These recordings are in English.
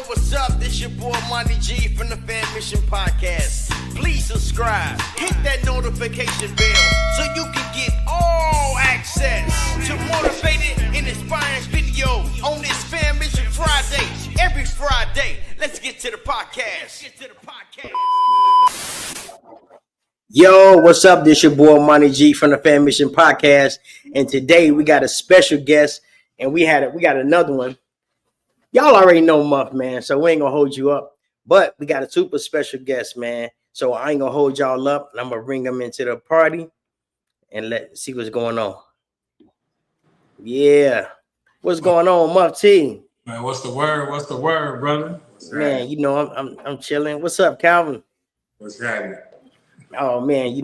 what's up? This your boy Monty G from the Fammission Podcast. Please subscribe, hit that notification bell so you can get all access to motivated and inspiring videos on this Fammission Friday. Every Friday, let's get to the podcast. Yo, what's up? This your boy Monty G from the Fammission Podcast, and today we got a special guest, and we got another one. Y'all already know Muff, man, so we ain't gonna hold you up. But we got a super special guest, man. So I ain't gonna hold y'all up, and I'm gonna bring them into the party and see what's going on. Yeah, what's going on, Muff T? Man, what's the word? What's the word, brother? Man, you know I'm chilling. What's up, Calvin? What's happening? Oh man,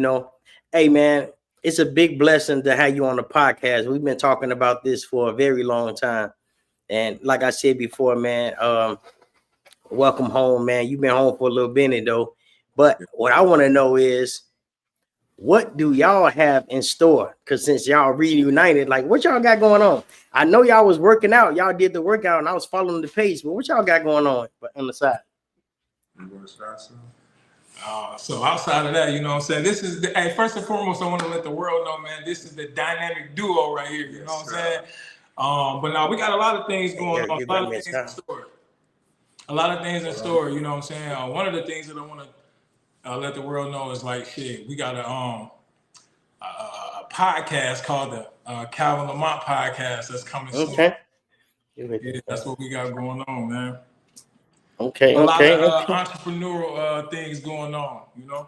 hey man, it's a big blessing to have you on the podcast. We've been talking about this for a very long time. And like I said before, man, welcome home, man. You've been home for a little minute though. But what I want to know is, what do y'all have in store? Because since y'all reunited, like what y'all got going on? I know y'all was working out. Y'all did the workout and I was following the page, but what y'all got going on the side? You want to start something? So outside of that, you know what I'm saying? This is first and foremost, I want to let the world know, man, this is the dynamic duo right here. You know what I'm saying? But now we got a lot of things going on, a lot of things in store. A lot of things in store, you know what I'm saying? One of the things that I want to let the world know is like, shit, we got a podcast called the Calvin Lamont Podcast that's coming soon. Okay. Yeah, that's what we got going on, man. Okay. A lot of entrepreneurial things going on, you know?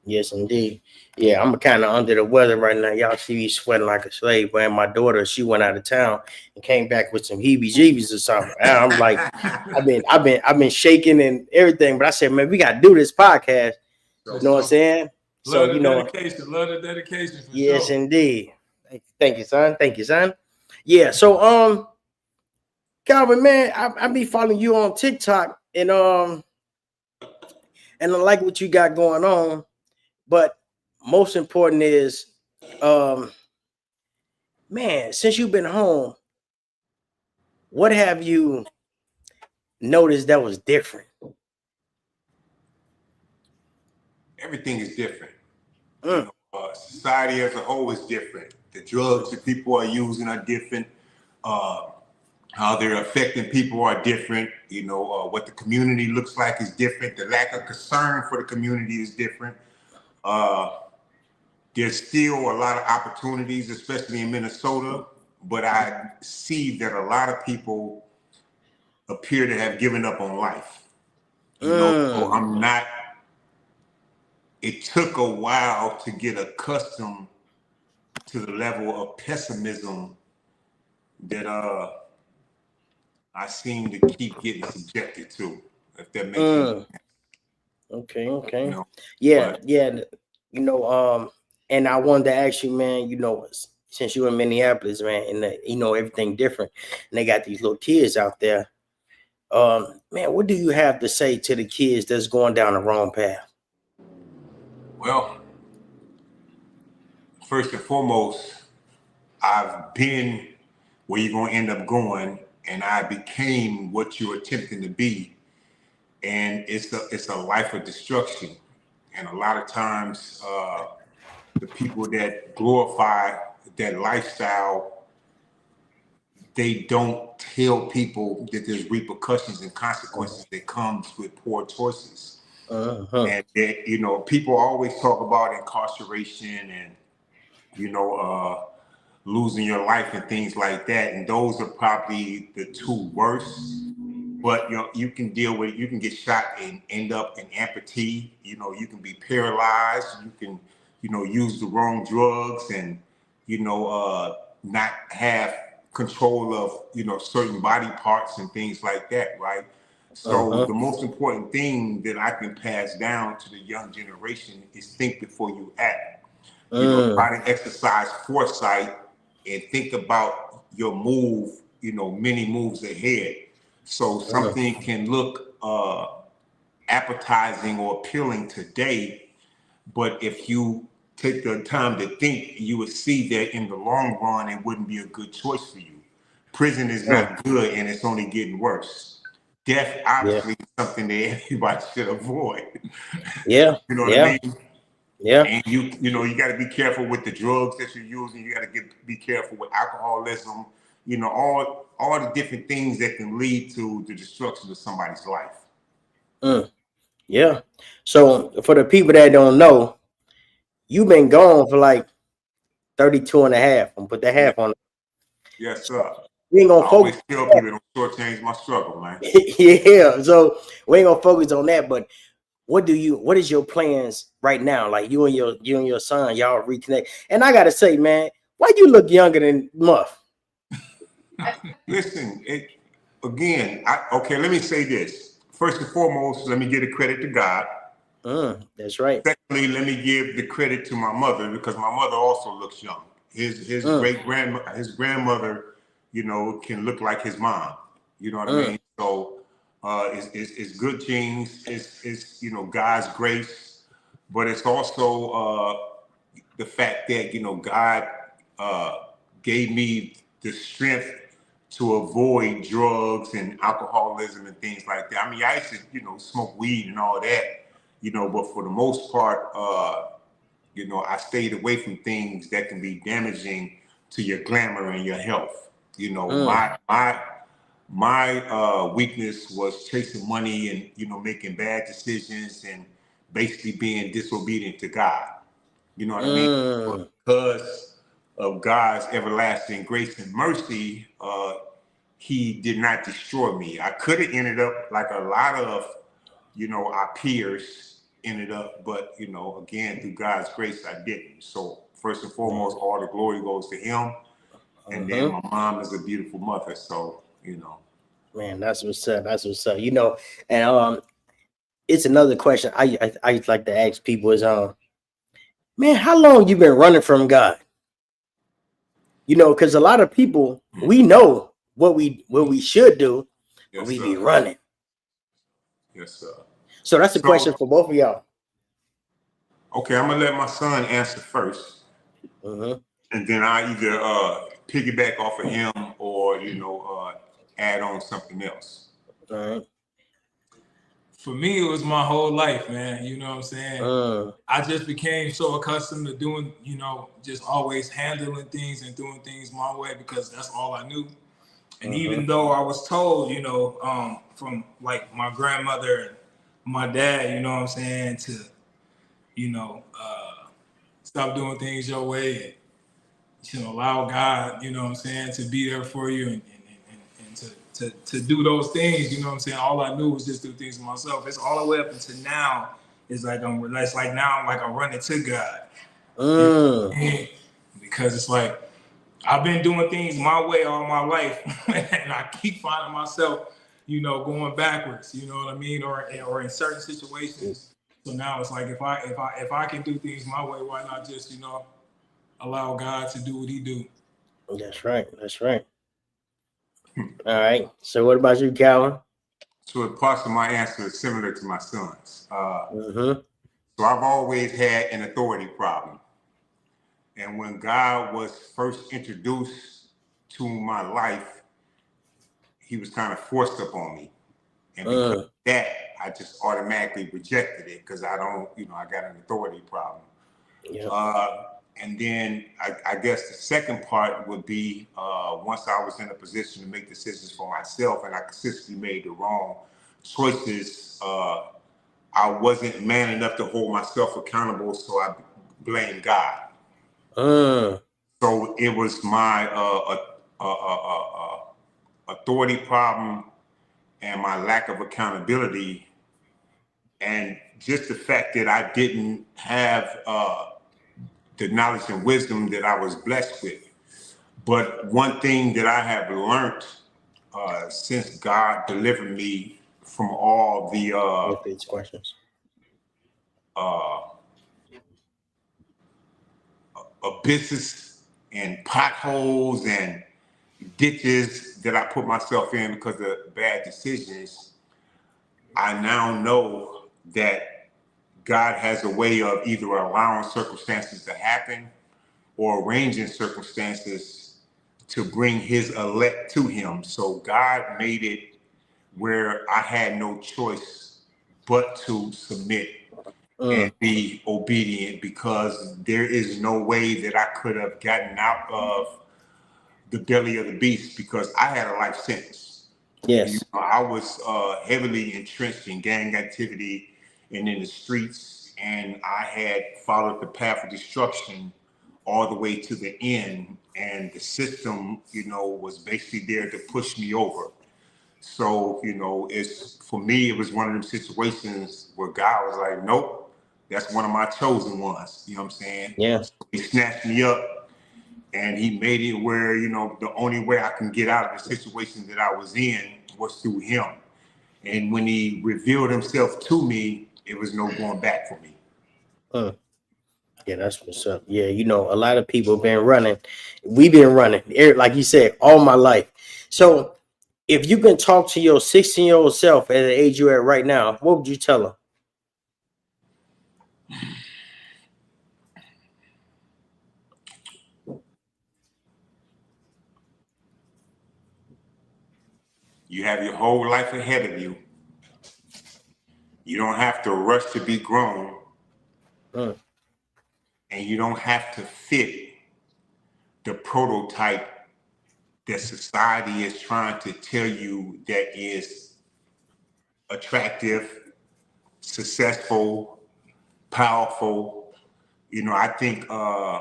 Yes, indeed. Yeah, I'm kind of under the weather right now. Y'all see me sweating like a slave. But my daughter, she went out of town and came back with some heebie-jeebies or something. And I'm like, I've been shaking and everything. But I said, man, we got to do this podcast. You know what I'm saying? Love the dedication. Yes, sure. Indeed. Thank you, son. Yeah. So, Calvin, man, I be following you on TikTok and I like what you got going on. But most important is, man, since you've been home, what have you noticed that was different? Everything is different. You know, society as a whole is different. The drugs that people are using are different. How they're affecting people are different. You know, what the community looks like is different. The lack of concern for the community is different. There's still a lot of opportunities, especially in Minnesota, but I see that a lot of people appear to have given up on life. You know, so it took a while to get accustomed to the level of pessimism that I seem to keep getting subjected to, if that makes sense. Okay. You know, Yeah. You know, and I wanted to ask you, man, you know, since you're in Minneapolis, man, and you know, everything different, and they got these little kids out there. Man, what do you have to say to the kids that's going down the wrong path? Well, first and foremost, I've been where you're going to end up going, and I became what you're attempting to be. And it's a life of destruction. And a lot of times, the people that glorify that lifestyle, they don't tell people that there's repercussions and consequences that comes with poor choices. And that, you know, people always talk about incarceration and, you know, losing your life and things like that. And those are probably the two worst. But you know, you can get shot and end up in amputee. You know, you can be paralyzed. You can, you know, use the wrong drugs and, you know, not have control of, you know, certain body parts and things like that, right? So the most important thing that I can pass down to the young generation is think before you act. You know, try to exercise foresight and think about your move, you know, many moves ahead. So something can look appetizing or appealing today, but if you take the time to think, you would see that in the long run, it wouldn't be a good choice for you. Prison is not good and it's only getting worse. death obviously is something that everybody should avoid. Yeah. You know what Yeah. I mean? Yeah. And you know, you got to be careful with the drugs that you're using. You got to be careful with alcoholism. You know, all the different things that can lead to the destruction of somebody's life. Yeah. So for the people that don't know, you've been gone for like 32 and a half. I'm put the half on it. Yes, sir. We ain't I gonna focus. always tell people don't shortchange my struggle, man. Yeah. So we ain't gonna focus on that. But what is your plans right now? Like you and your son, y'all reconnect. And I gotta say, man, why you look younger than Muff? Listen, okay, let me say this. First and foremost, let me give the credit to God. That's right. Secondly, let me give the credit to my mother because my mother also looks young. His grandmother, you know, can look like his mom. You know what I mean? So it's good genes. It's you know God's grace, but it's also the fact that you know God gave me the strength to avoid drugs and alcoholism and things like that. I mean, I used to, you know, smoke weed and all that, you know, but for the most part, you know, I stayed away from things that can be damaging to your glamour and your health. You know, my weakness was chasing money and, you know, making bad decisions and basically being disobedient to God. You know what I mean? But because of God's everlasting grace and mercy, he did not destroy me. I could have ended up like a lot of, you know, our peers ended up, but you know, again, through God's grace, I didn't. So first and foremost, all the glory goes to him. And then my mom is a beautiful mother. So, you know. Man, that's what's up. That's what's up. You know, and it's another question I like to ask people is man, how long you been running from God? You know, because a lot of people we know what we should do, but Yes, we sir. be running. Yes, sir. So that's a question for both of y'all. Okay, I'm gonna let my son answer first, and then I either piggyback off of him or you know add on something else. All right. For me, it was my whole life, man. You know what I'm saying? I just became so accustomed to doing, you know, just always handling things and doing things my way because that's all I knew. And even though I was told, you know, from like my grandmother and my dad, you know what I'm saying, to, you know, stop doing things your way and, you know, allow God, you know what I'm saying, to be there for you and to do those things, you know what I'm saying? All I knew was just do things for myself. It's all the way up until now. It's like I'm running to God. You know what I mean? Because it's like I've been doing things my way all my life, and I keep finding myself, you know, going backwards. You know what I mean? Or in certain situations. So now it's like if I can do things my way, why not just, you know, allow God to do what He do? That's right. That's right. All right. So what about you, Calvin? So parts of my answer is similar to my son's. So I've always had an authority problem. And when God was first introduced to my life, he was kind of forced upon me. And because of that, I just automatically rejected it because I don't, you know, I got an authority problem. And then I guess the second part would be once I was in a position to make decisions for myself and I consistently made the wrong choices, I wasn't man enough to hold myself accountable, so I blamed God. So it was my authority problem and my lack of accountability, and just the fact that I didn't have the knowledge and wisdom that I was blessed with. But one thing that I have learned since God delivered me from all the these questions. abysses and potholes and ditches that I put myself in because of bad decisions, I now know that God has a way of either allowing circumstances to happen or arranging circumstances to bring his elect to him. So God made it where I had no choice but to submit and be obedient, because there is no way that I could have gotten out of the belly of the beast, because I had a life sentence. Yes. I was heavily entrenched in gang activity and in the streets, and I had followed the path of destruction all the way to the end, and the system, was basically there to push me over. So, it's, for me, it was one of them situations where God was like, nope, that's one of my chosen ones. You know what I'm saying? Yeah. So he snatched me up, and he made it where, the only way I can get out of the situation that I was in was through him. And when he revealed himself to me, it was no going back for me. Yeah, that's what's up. Yeah, a lot of people been running. We've been running, like you said, all my life. So if you can talk to your 16-year-old self at the age you're at right now, what would you tell her? You have your whole life ahead of you. You don't have to rush to be grown. And you don't have to fit the prototype that society is trying to tell you that is attractive, successful, powerful. I think a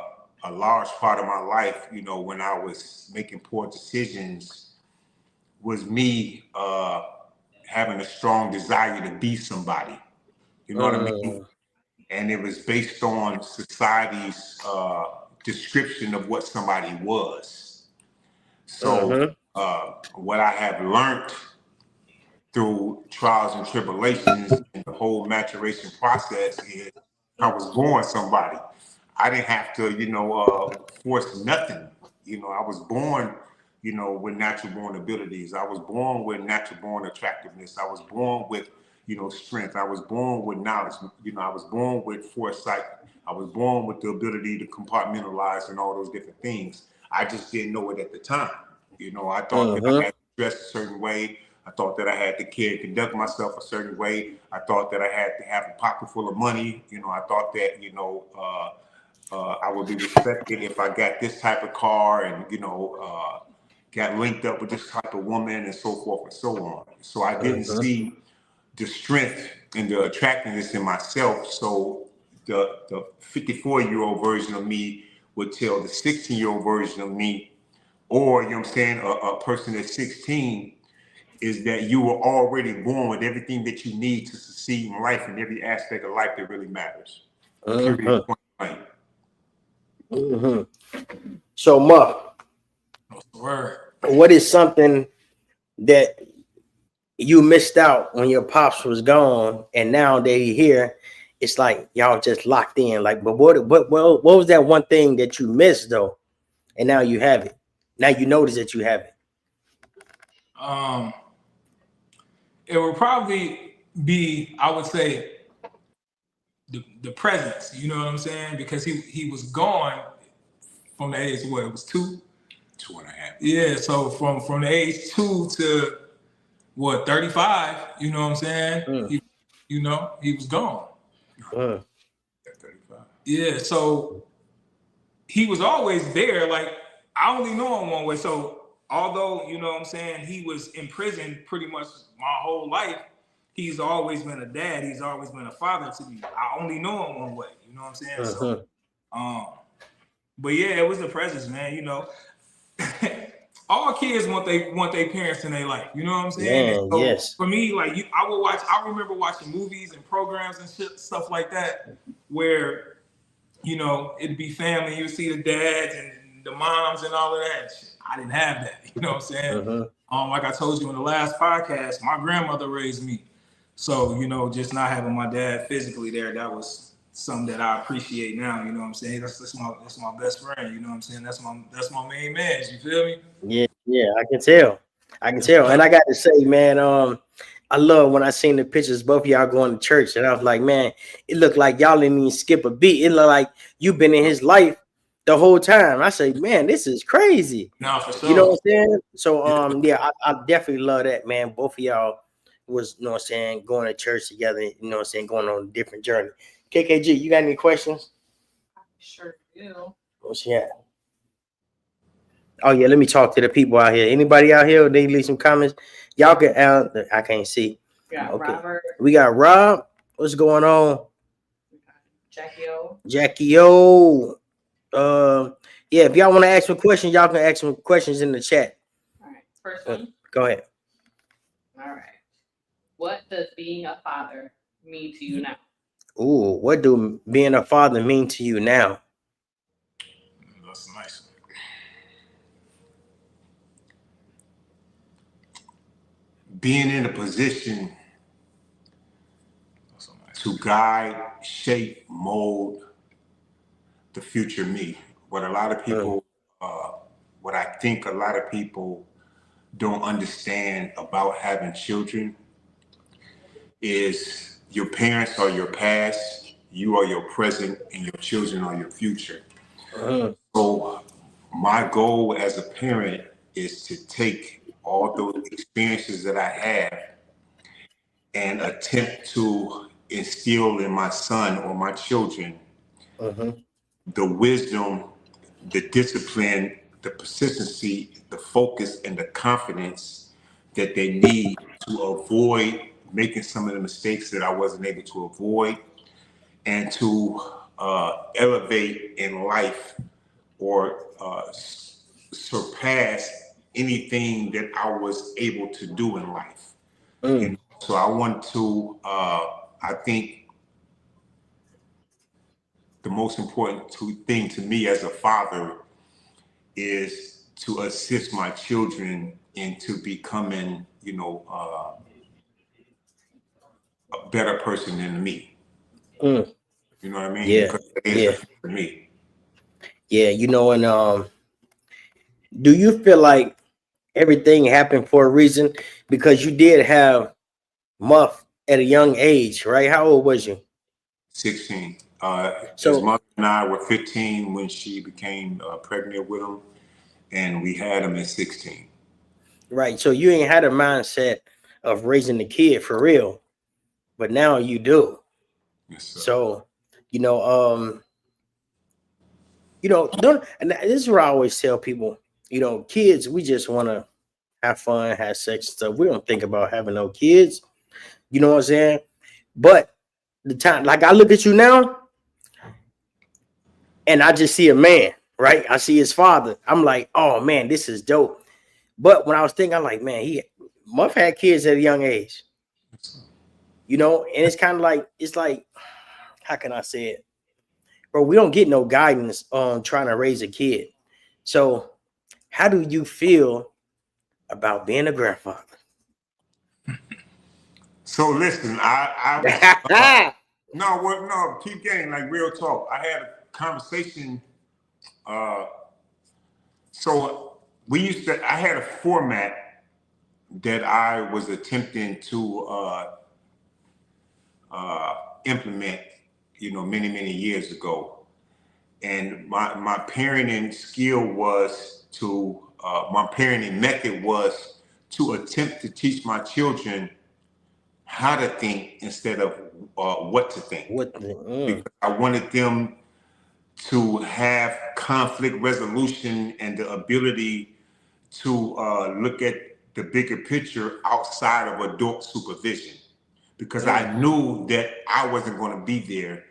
large part of my life, when I was making poor decisions, was me having a strong desire to be somebody. You know what I mean? And it was based on society's description of what somebody was. So what I have learned through trials and tribulations and the whole maturation process is I was born somebody. I didn't have to, force nothing. I was born, with natural born abilities. I was born with natural born attractiveness. I was born with, strength. I was born with knowledge. I was born with foresight. I was born with the ability to compartmentalize and all those different things. I just didn't know it at the time. I thought that I had to dress a certain way. I thought that I had to care and conduct myself a certain way. I thought that I had to have a pocket full of money. I thought that, I would be respected if I got this type of car and, got linked up with this type of woman and so forth and so on. So I didn't see the strength and the attractiveness in myself. So the 54-year-old version of me would tell the 16-year-old version of me, or, a person at 16, is that you were already born with everything that you need to succeed in life in every aspect of life that really matters. Period. Point blank. So, Muff, what is something that you missed out when your pops was gone, and now that he's here, it's like y'all just locked in? Like, but what was that one thing that you missed though, and now you have it? Now you notice that you have it. It would probably be, I would say, the presence. You know what I'm saying? Because he was gone from the age, what, it was 2.5. Yeah, so from the age 2 to what, 35, you know what I'm saying? He was gone. 35. Yeah, so he was always there. Like, I only know him one way. So although, you know what I'm saying, he was in prison pretty much my whole life, he's always been a dad. He's always been a father to me. I only know him one way. You know what I'm saying? So, but yeah, it was the presence, man. All kids want their parents in their life. You know what I'm saying? So yes. For me, like I remember watching movies and programs and shit, stuff like that, where, it'd be family. You see the dads and the moms and all of that shit. I didn't have that. You know what I'm saying? Like I told you in the last podcast, my grandmother raised me. So, just not having my dad physically there, that was something that I appreciate now. You know what I'm saying? That's my best friend. You know what I'm saying? That's my main man. You feel me? Yeah, I can tell. And I got to say, man, I love when I seen the pictures, both of y'all going to church, and I was like, man, it looked like y'all didn't even skip a beat. It looked like you've been in his life the whole time. I say, man, this is crazy. No, for sure. You know what I'm saying? So, I definitely love that, man. Both of y'all was, you know what I'm saying, going to church together, you know what I'm saying, going on a different journey. KKG, you got any questions? Sure do. What's she at? Oh yeah, let me talk to the people out here. Anybody out here? They leave some comments. Y'all can. I can't see. We got Okay. Robert. We got Rob. What's going on? We got Jackie O. Jackie O. Yeah. If y'all want to ask some questions, y'all can ask some questions in the chat. All right. First one. Go ahead. All right. What does being a father mean to you now? Ooh, what do being a father mean to you now? That's nice. Being in a position That's so nice. to guide, shape, mold the future me. What a lot of people, what I think a lot of people don't understand about having children is your parents are your past, you are your present, and your children are your future. So my goal as a parent is to take all those experiences that I have and attempt to instill in my son or my children the wisdom, the discipline, the persistency, the focus, and the confidence that they need to avoid making some of the mistakes that I wasn't able to avoid, and to elevate in life or surpass anything that I was able to do in life. You know? So I want to, I think the most important thing to me as a father is to assist my children into becoming, you know, a better person than me. You know what I mean? Yeah. Because it is for me. Yeah, you know, and do you feel like everything happened for a reason? Because you did have Muff at a young age, right? How old was you? 16. So- his mother and I were 15 when she became pregnant with him, and we had him at 16. Right. So you ain't had a mindset of raising the kid for real, but now you do. Yes, sir. So, don't, and this is what I always tell people, kids, we just want to have fun, have sex and stuff. We don't think about having no kids. You know what I'm saying? But the time, like I look at you now and I just see a man, right? I see his father. I'm like, oh man, this is dope. But when I was thinking, I'm like, man, Muff had kids at a young age. And it's kind of like, it's like, how can I say it? Bro, we don't get no guidance on trying to raise a kid. So how do you feel about being a grandfather? So listen, no, keep getting like real talk. I had a conversation. So I had a format that I was attempting to implement, many, many years ago. And my parenting skill was my parenting method was to attempt to teach my children how to think instead of what to think. Because I wanted them to have conflict resolution and the ability to look at the bigger picture outside of adult supervision. Because I knew that I wasn't going to be there.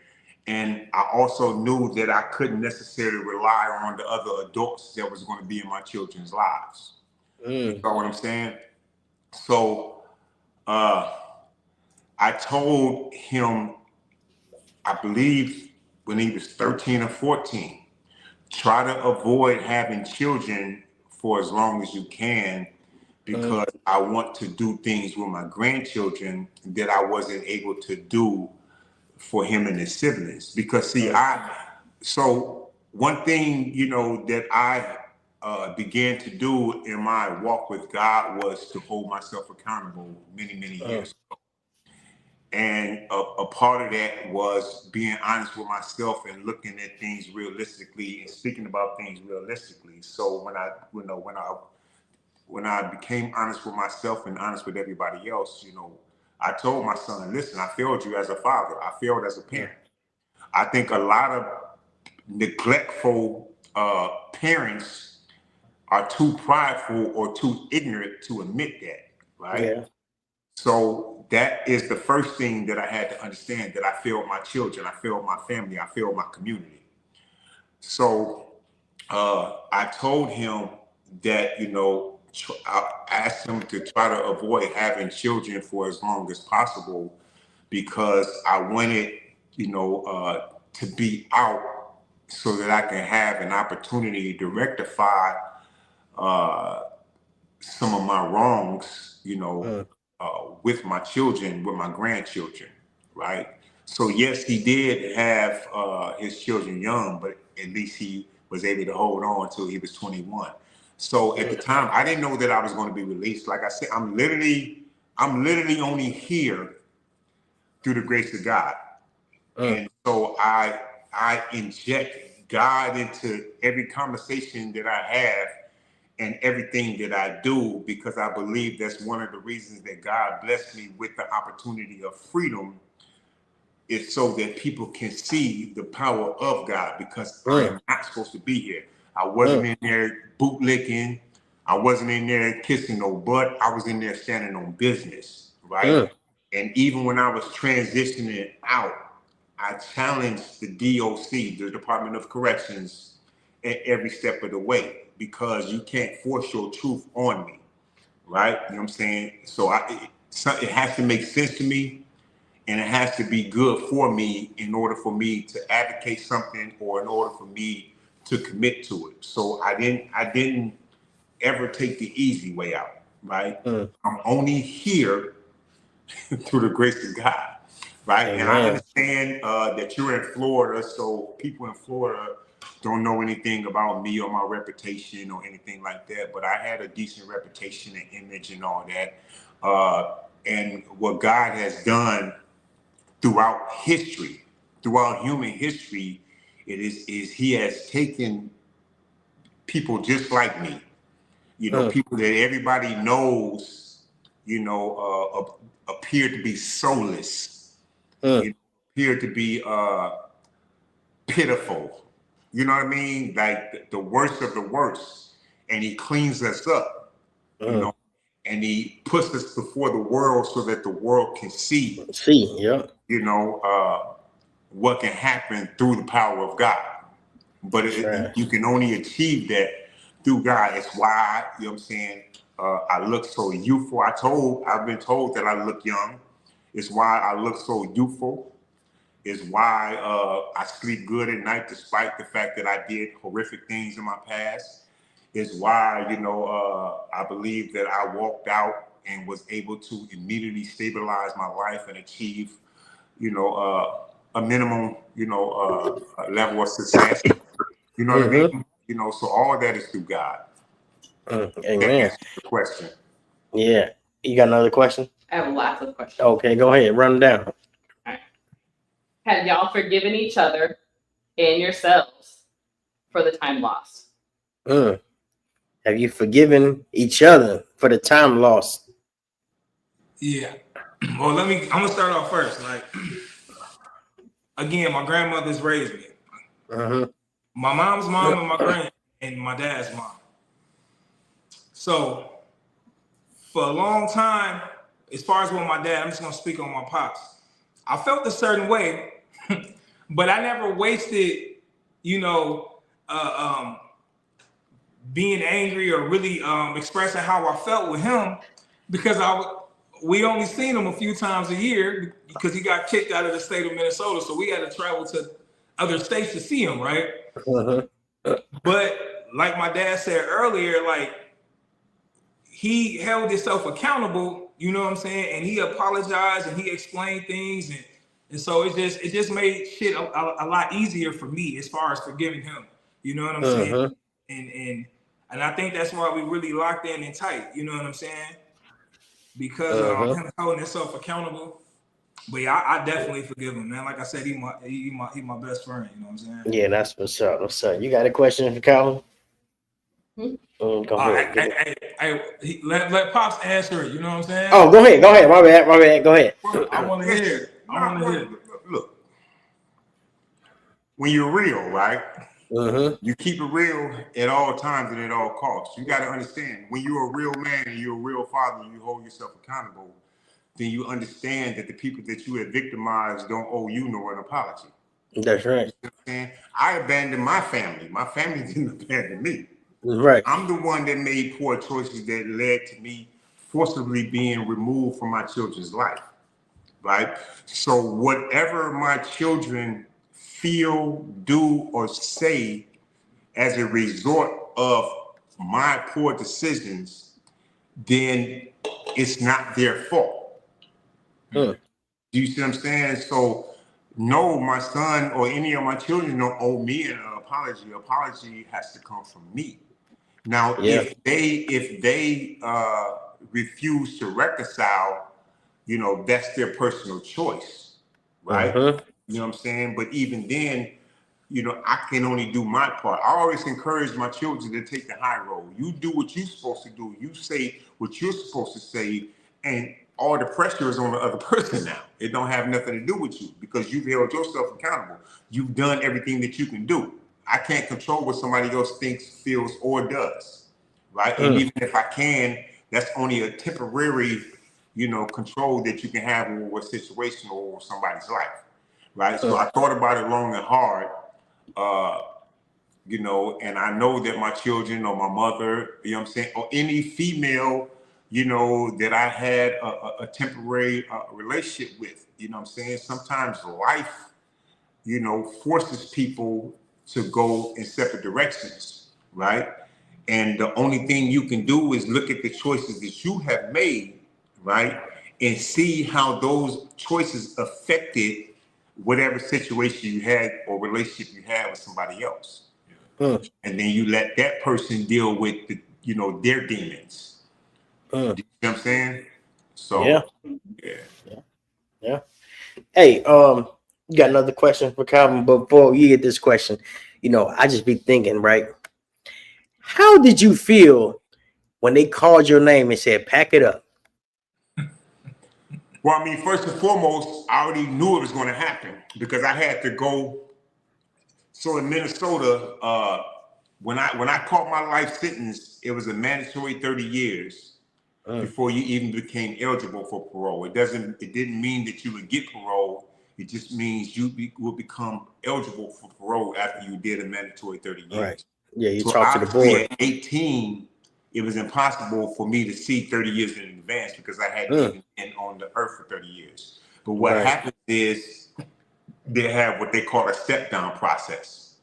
And I also knew that I couldn't necessarily rely on the other adults that was going to be in my children's lives. You know what I'm saying? So I told him, I believe when he was 13 or 14, try to avoid having children for as long as you can, because I want to do things with my grandchildren that I wasn't able to do for him and his siblings. Because see, so one thing, that I began to do in my walk with God was to hold myself accountable many, many years ago. And a part of that was being honest with myself and looking at things realistically and speaking about things realistically. So when I became honest with myself and honest with everybody else, I told my son, listen, I failed you as a father. I failed as a parent. I think a lot of neglectful parents are too prideful or too ignorant to admit that, right? Yeah. So that is the first thing that I had to understand, that I failed my children, I failed my family, I failed my community. So I told him that, I asked him to try to avoid having children for as long as possible, because I wanted, to be out so that I can have an opportunity to rectify some of my wrongs, with my children, with my grandchildren, right? So yes, he did have his children young, but at least he was able to hold on until he was 21. So at the time, I didn't know that I was going to be released. Like I said, I'm literally only here through the grace of God. And so I inject God into every conversation that I have and everything that I do, because I believe that's one of the reasons that God blessed me with the opportunity of freedom, is so that people can see the power of God, because I am not supposed to be here. I wasn't in there bootlicking. I wasn't in there kissing no butt. I was in there standing on business, right? And even when I was transitioning out, I challenged the DOC, the Department of Corrections, at every step of the way, because you can't force your truth on me, right? You know what I'm saying? So it has to make sense to me, and it has to be good for me in order for me to advocate something, or in order for me to commit to it. So I didn't ever take the easy way out, right? I'm only here through the grace of God, right? Amen. And I understand that you're in Florida, so people in Florida don't know anything about me or my reputation or anything like that, but I had a decent reputation and image and all that. And what God has done throughout history, throughout human history, is he has taken people just like me, people that everybody knows, appear to be soulless, appear to be pitiful. You know what I mean? Like the worst of the worst. And he cleans us up, and he puts us before the world so that the world can see, what can happen through the power of God. But you can only achieve that through God. It's why, you know what I'm saying, I look so youthful. I've been told that I look young. It's why I look so youthful. It's why I sleep good at night, despite the fact that I did horrific things in my past. It's why, I believe that I walked out and was able to immediately stabilize my life and achieve, a minimum, level of success. You know what I mean? So all that is through God. Amen. That answers the question. Yeah. You got another question? I have lots of questions. Okay, go ahead. Run them down. All right. Have y'all forgiven each other and yourselves for the time lost? Have you forgiven each other for the time lost? Yeah. Well, I'm gonna start off first. Like, again, my grandmother's raised me. My mom's mom and my and my dad's mom. So for a long time, as far as with my dad, I'm just gonna speak on my pops. I felt a certain way, but I never wasted, being angry or really expressing how I felt with him, because we only seen him a few times a year because he got kicked out of the state of Minnesota, so we had to travel to other states to see him, right? But like my dad said earlier, like, he held himself accountable, you know what I'm saying? And he apologized and he explained things. And so it just made shit a lot easier for me as far as forgiving him. You know what I'm saying? And I think that's why we really locked in and tight, you know what I'm saying? Because of him holding himself accountable. But yeah, I definitely forgive him, man. Like I said, he my best friend, you know what I'm saying? Yeah, that's what's up. You got a question for Calvin? Go ahead. Let Pops answer it. You know what I'm saying? Oh, go ahead. My bad. Go ahead. I want to hear it. Look, when you're real, right? Mm-hmm. You keep it real at all times and at all costs. You got to understand, when you're a real man and you're a real father and you hold yourself accountable, then you understand that the people that you have victimized don't owe you nor an apology. That's right. You know what I'm saying? I abandoned my family. My family didn't abandon me. Right. I'm the one that made poor choices that led to me forcibly being removed from my children's life, right? So whatever my children feel, do, or say as a result of my poor decisions, then it's not their fault. Do you see what I'm saying? So no, my son or any of my children don't owe me an apology. Apology has to come from me. Now, if they refuse to reconcile, that's their personal choice, right? You know what I'm saying? But even then, I can only do my part. I always encourage my children to take the high road. You do what you're supposed to do. You say what you're supposed to say, and all the pressure is on the other person now. It don't have nothing to do with you because you've held yourself accountable. You've done everything that you can do. I can't control what somebody else thinks, feels, or does, right? And even if I can, that's only a temporary, control that you can have over a situation or somebody's life, right? So I thought about it long and hard, and I know that my children or my mother, or any female, that I had a temporary relationship with, sometimes life, forces people to go in separate directions, right? And the only thing you can do is look at the choices that you have made, right? And see how those choices affected whatever situation you had or relationship you had with somebody else. And then you let that person deal with their demons. You know what I'm saying? So yeah. Hey, you got another question for Calvin? But before you get this question, I just be thinking, right? How did you feel when they called your name and said, "Pack it up"? Well, I mean, first and foremost, I already knew it was going to happen because I had to go. So in Minnesota, when I caught my life sentence, it was a mandatory 30 years before you even became eligible for parole. It didn't mean that you would get parole. It just means you will become eligible for parole after you did a mandatory 30 years. Right. Yeah, you So talk to the board. At 18, it was impossible for me to see 30 years in advance because I hadn't even been on the earth for 30 years. But what happens is they have what they call a step-down process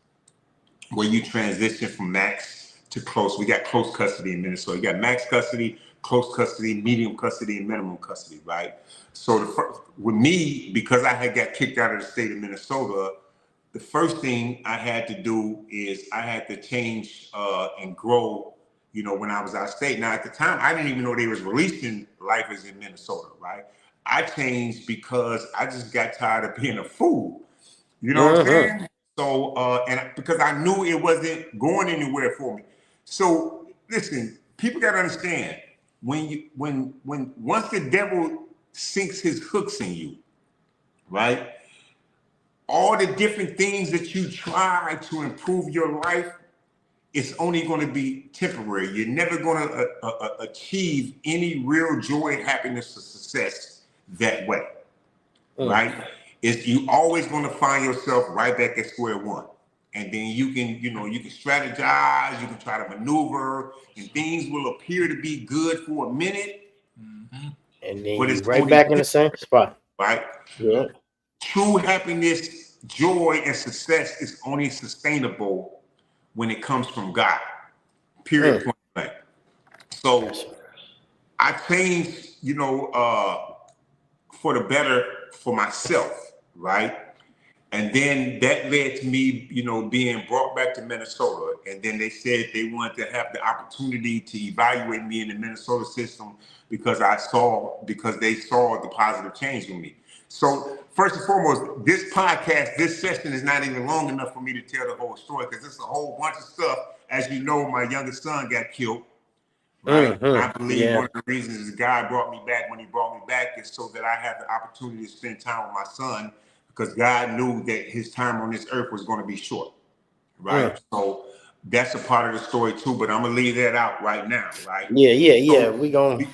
where you transition from max to close. We got close custody in Minnesota. You got max custody, close custody, medium custody, and minimum custody, right? So with me, because I had got kicked out of the state of Minnesota, the first thing I had to do is I had to change and grow, when I was out of state. Now, at the time, I didn't even know they was releasing lifers in Minnesota, right? I changed because I just got tired of being a fool. You know what I'm saying? So, and because I knew it wasn't going anywhere for me. So, listen, people got to understand, when once the devil sinks his hooks in you, right? All the different things that you try to improve your life, it's only going to be temporary. You're never going to achieve any real joy, happiness, or success that way, right? You always going to find yourself right back at square one. And then you can strategize, you can try to maneuver, and things will appear to be good for a minute. And then you're right back in the same spot. Right? Yeah. True happiness, joy, and success is only sustainable when it comes from God. Period. Point blank. So I changed, for the better for myself, right? And then that led to me, being brought back to Minnesota. And then they said they wanted to have the opportunity to evaluate me in the Minnesota system because they saw the positive change with me. So first and foremost, this podcast, this session is not even long enough for me to tell the whole story because it's a whole bunch of stuff. As you know, my youngest son got killed. Right. Mm-hmm. I believe one of the reasons is God brought me back when he brought me back is so that I have the opportunity to spend time with my son because God knew that his time on this earth was going to be short. Right. So that's a part of the story too, but I'm going to leave that out right now. Right. Yeah. We going to.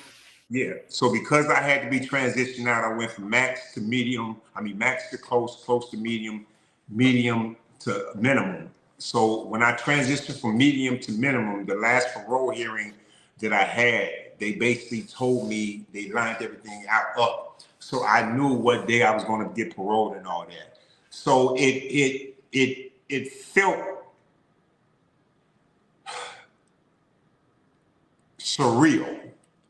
Yeah. So because I had to be transitioned out, I went from max to medium. I mean, max to close to medium, medium to minimum. So when I transitioned from medium to minimum, the last parole hearing that I had, they basically told me they lined everything out up. So I knew what day I was going to get paroled and all that. So it felt surreal.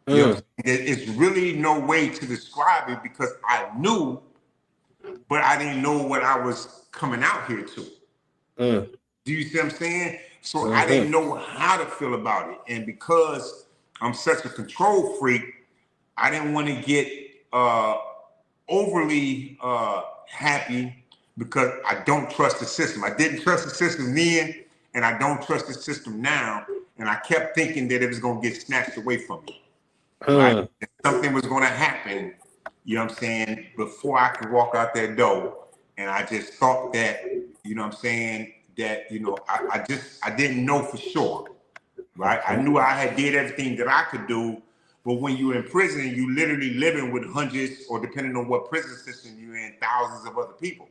You know, it's really no way to describe it because I knew, but I didn't know what I was coming out here to. Do you see what I'm saying? So I didn't know how to feel about it. And because I'm such a control freak, I didn't want to get overly happy because I don't trust the system. I didn't trust the system then, and I don't trust the system now. And I kept thinking that it was going to get snatched away from me. Right? Something was going to happen, you know what I'm saying, before I could walk out that door. And I just thought that, you know what I'm saying, that, you know, I didn't know for sure, right? I knew I had did everything that I could do, but when you're in prison, you literally living with hundreds, or depending on what prison system you're in, thousands of other people,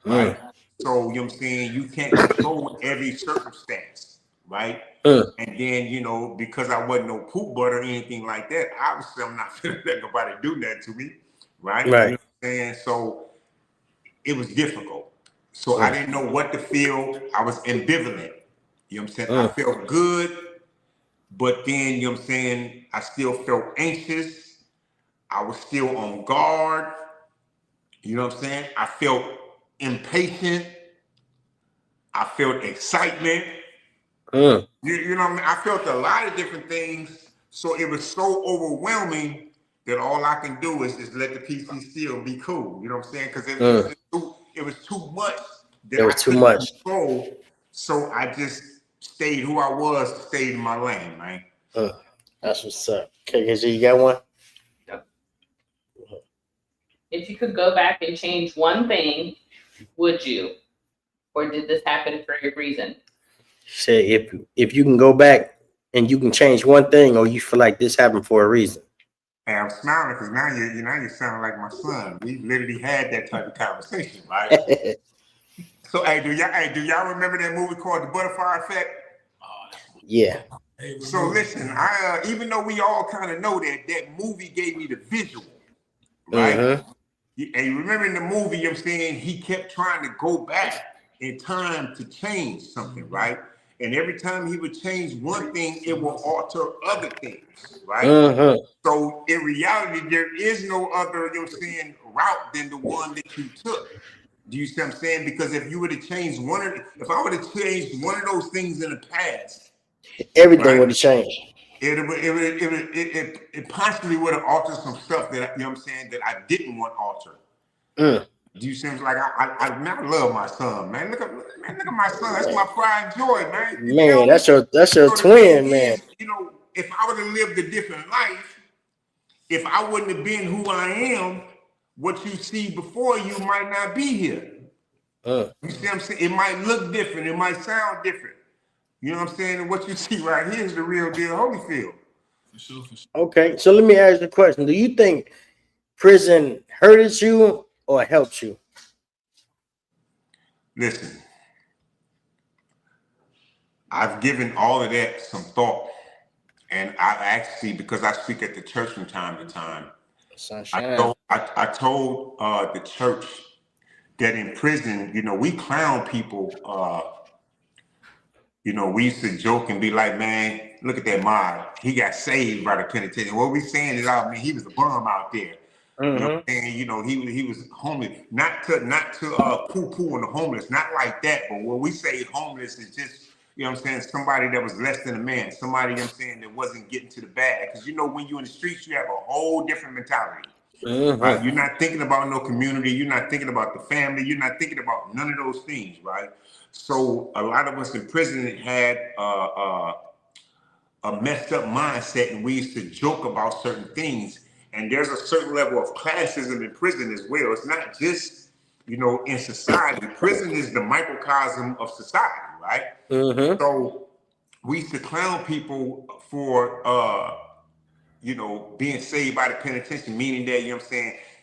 right? So, you know what I'm saying, you can't control every circumstance, right? And then, you know, because I wasn't no poop butt or anything like that, obviously I'm not gonna let nobody do that to me, right? You know what I'm saying? So it was difficult. So I didn't know what to feel. I was ambivalent. You know what I'm saying? I felt good, but then, you know what I'm saying, I still felt anxious. I was still on guard. You know what I'm saying? I felt impatient. I felt excitement. You know what I mean? I felt a lot of different things. So it was so overwhelming that all I can do is just let the peace be still, be cool. You know what I'm saying? Because it was too much that I couldn't control. So I just stayed who I was, stayed in my lane, man. That's what's up. KKG, you got one? Yep. If you could go back and change one thing, would you? Or did this happen for a reason? Say if you can go back and you can change one thing, or you feel like this happened for a reason. Hey, I'm smiling because now you sound like my son. We literally had that type of conversation, right? So hey, do y'all remember that movie called The Butterfly Effect? Yeah. So listen, I even though we all kind of know that movie gave me the visual, right? And you remember in the movie, I'm saying he kept trying to go back in time to change something, right? And every time he would change one thing, it will alter other things, right? So in reality, there is no other, you know what I'm saying, route than the one that you took. Do you see what I'm saying? Because if you were to change if I would have changed one of those things in the past, everything would have changed. It possibly would have altered some stuff that, you know what I'm saying, that I didn't want altered. Do you see? Like I love my son, man. Look at my son. That's my pride and joy, man. Man, that's your twin, man. You know, if I would have lived a different life, if I wouldn't have been who I am, what you see before you might not be here. You see what I'm saying? It might look different. It might sound different. You know what I'm saying? And what you see right here is the real deal Holyfield. For sure. Okay, so let me ask you a question. Do you think prison hurted you or helped you? Listen, I've given all of that some thought, and I've actually, because I speak at the church from time to time, I told the church that in prison, you know, we clown people. You know, we used to joke and be like, man, look at that mob. He got saved by the penitentiary. What we saying is, I mean, he was a bum out there. You know what I'm saying? You know, he was homeless. Not to poo-poo on the homeless, not like that. But when we say homeless, is just, you know what I'm saying, somebody that was less than a man, somebody, you know what I'm saying, that wasn't getting to the bag. Because, you know, when you're in the streets, you have a whole different mentality. Right? You're not thinking about no community. You're not thinking about the family. You're not thinking about none of those things, right? So a lot of us in prison had a messed up mindset, and we used to joke about certain things. And there's a certain level of classism in prison as well. It's not just, in society. Prison is the microcosm of society, right? So we used to clown people for, being saved by the penitentiary, meaning that,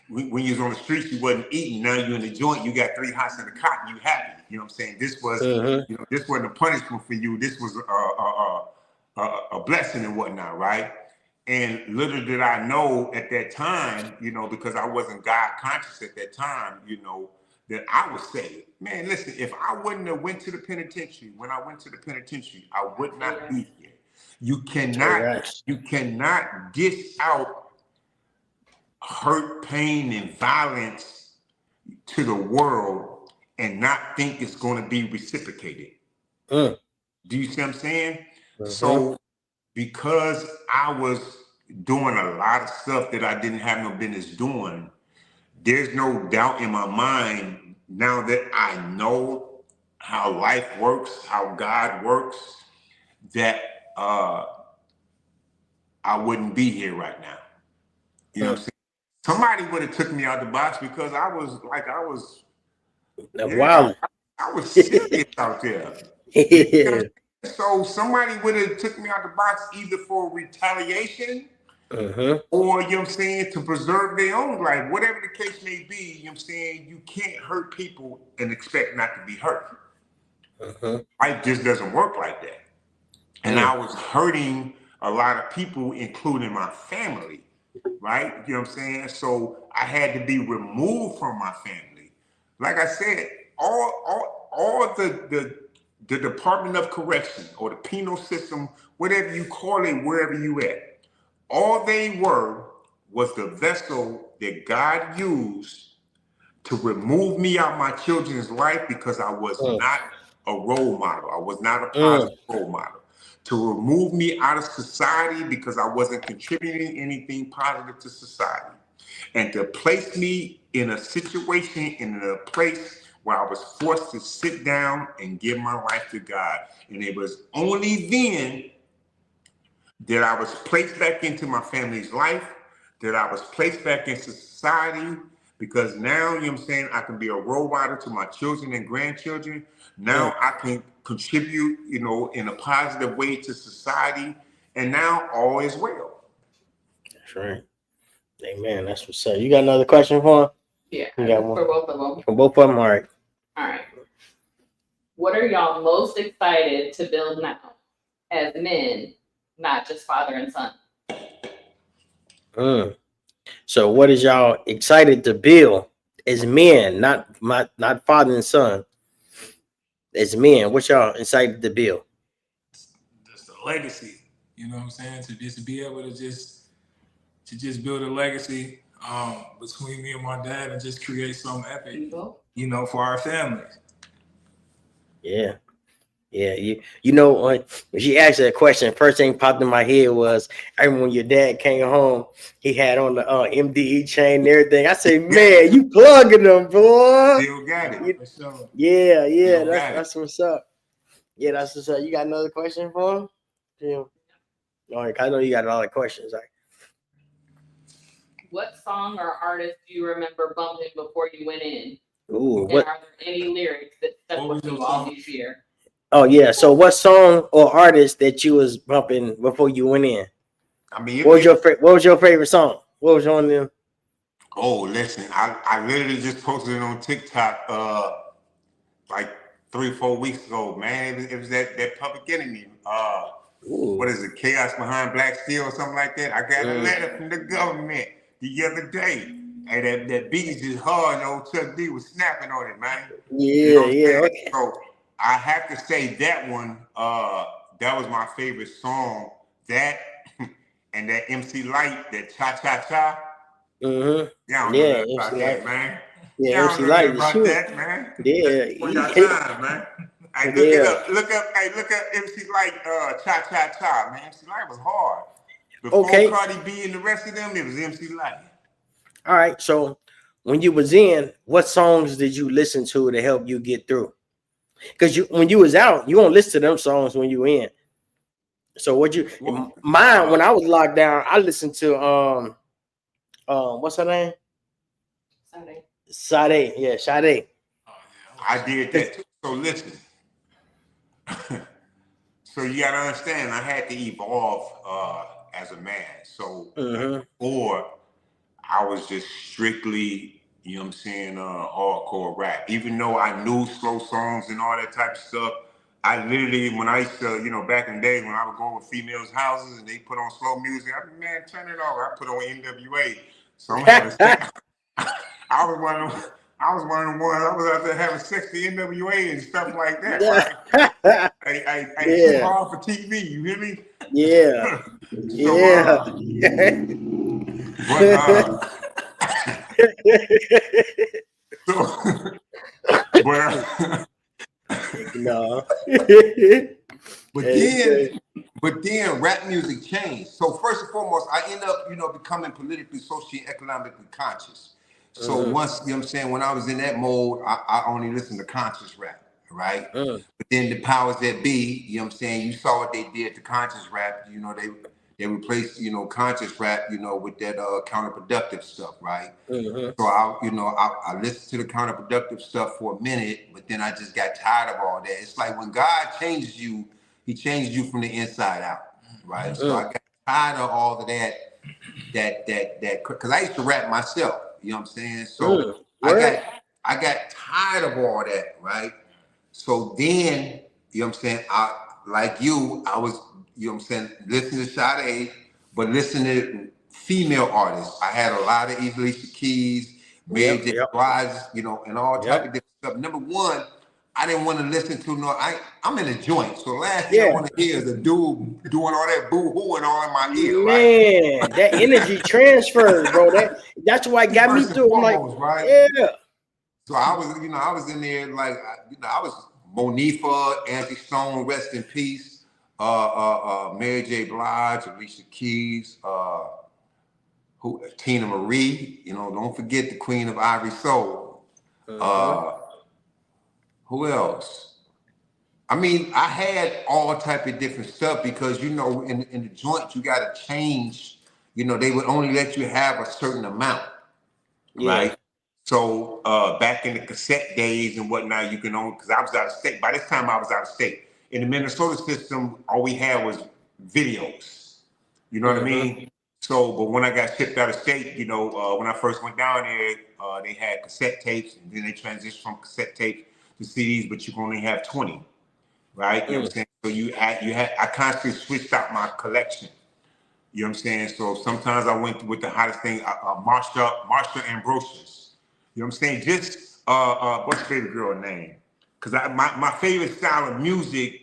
when you was on the streets, you wasn't eating. Now you're in the joint, you got 3 hots in the cotton, you happy. You know what I'm saying? This was, this wasn't a punishment for you. This was a blessing and whatnot, right? And little did I know at that time, because I wasn't God conscious at that time, that I was saved. Man, listen, if I wouldn't have went to the penitentiary, when I went to the penitentiary, I would not be here. You cannot dish out hurt, pain, and violence to the world and not think it's going to be reciprocated. Do you see what I'm saying? So because I was doing a lot of stuff that I didn't have no business doing, there's no doubt in my mind now that I know how life works, how God works, that I wouldn't be here right now. You know what I'm saying? Somebody would have took me out the box because I was serious out there. So somebody would have took me out the box either for retaliation or, to preserve their own life. Whatever the case may be, you can't hurt people and expect not to be hurt. Life just doesn't work like that. And I was hurting a lot of people, including my family, right? You know what I'm saying? So I had to be removed from my family. Like I said, all the Department of Correction or the penal system, whatever you call it, wherever you at, all they were was the vessel that God used to remove me out of my children's life because I was not a role model. I was not a positive role model. To remove me out of society because I wasn't contributing anything positive to society. And to place me in a situation, in a place where I was forced to sit down and give my life to God. And it was only then that I was placed back into my family's life, that I was placed back into society, because now, I can be a role model to my children and grandchildren. Now I can contribute, in a positive way to society. And now all is well. That's right. Amen. That's what's up. You got another question for him? Yeah, you got one for both of them. For both of them? All right. All right. What are y'all most excited to build now as men, not just father and son? So what is y'all excited to build as men, not father and son? As men, what y'all excited to build? Just a legacy. You know what I'm saying? To just be able to just build a legacy between me and my dad and just create something epic, for our families. Yeah. When she asked that question, first thing popped in my head was, I remember when your dad came home, he had on the MDE chain and everything. I said, man, you plugging them, boy. Still got it. Yeah, that's what's up. Yeah, that's what's up. You got another question for him? Yeah. All right, I know you got a lot of questions. All right. What song or artist do you remember bumping before you went in? Ooh, and are there any lyrics that stuck with you all these years? Oh yeah. So what song or artist that you was bumping before you went in? I mean, what was your favorite song? What was on them? Oh, listen, I literally just posted it on TikTok like 3 or 4 weeks ago, man. It was that Public Enemy. What is it? Chaos Behind Black Steel or something like that. I got a letter from the government the other day. And that beat is just hard, and old Chuck D was snapping on it, man. Okay. So I have to say that one, that was my favorite song. That and that MC Light, that Cha Cha Cha. Yeah, about that, man. Yeah, MC Light about that, man. Yeah, for your time, man. Hey, look it up. Look up MC Light, Cha Cha Cha, man. MC Light was hard. Before Cardi B and the rest of them, it was MC Light. All right. So when you was in, what songs did you listen to help you get through? Because when you was out, you won't listen to them songs when you in. So when I was locked down, I listened to what's her name? Sade. Yeah, Sade. I did that too. So listen. So you gotta understand, I had to evolve as a man. So before, I was just strictly, you know what I'm saying, hardcore rap. Even though I knew slow songs and all that type of stuff, I literally, when I used to, back in the day when I would go to females' houses and they put on slow music, I'd be, man, turn it off. I put on NWA. So I'm having sex. I was one of the ones, I was out there having sex to NWA and stuff like that, right? Too hard for TV, you hear me? Yeah. No. But then rap music changed. So first and foremost, I end up, becoming politically, socially, economically conscious. So once, you know what I'm saying, when I was in that mode, I only listened to conscious rap, right? But then the powers that be, you know what I'm saying, you saw what they did to conscious rap, they replaced, conscious rap, with that counterproductive stuff, right? So I listened to the counterproductive stuff for a minute, but then I just got tired of all that. It's like when God changes you, he changes you from the inside out, right? So I got tired of all of that, because I used to rap myself, you know what I'm saying? So I got tired of all that, right? So then, you know what I'm saying, I was, you know what I'm saying, listening to Sade, but listening to female artists. I had a lot of Alicia Keys, Mary J. Blige, and all type of different stuff. Number one, I didn't want to listen to I'm in a joint. So the last thing I want to hear is a dude doing all that boo-hoo and all in my ear, man, right? That energy transfer, bro. That's why it got me through. I'm like, right? Yeah. So I was in there like, I was Monifa, Angie Stone, rest in peace. Mary J. Blige, Alicia Keys, Tina Marie, don't forget the Queen of Ivory Soul. Who else? I mean, I had all type of different stuff because, in the joint, you got to change, they would only let you have a certain amount, right? So back in the cassette days and whatnot, you can only, because I was out of state. By this time, I was out of state. In the Minnesota system, all we had was videos. You know what I mean? So, but when I got shipped out of state, when I first went down there, they had cassette tapes, and then they transitioned from cassette tapes to CDs, but you can only have 20, right? You know what I'm saying? So I constantly switched out my collection. You know what I'm saying? So sometimes I went with the hottest thing, Marsha Ambrosius. You know what I'm saying? Just what's your favorite girl name? Because my favorite style of music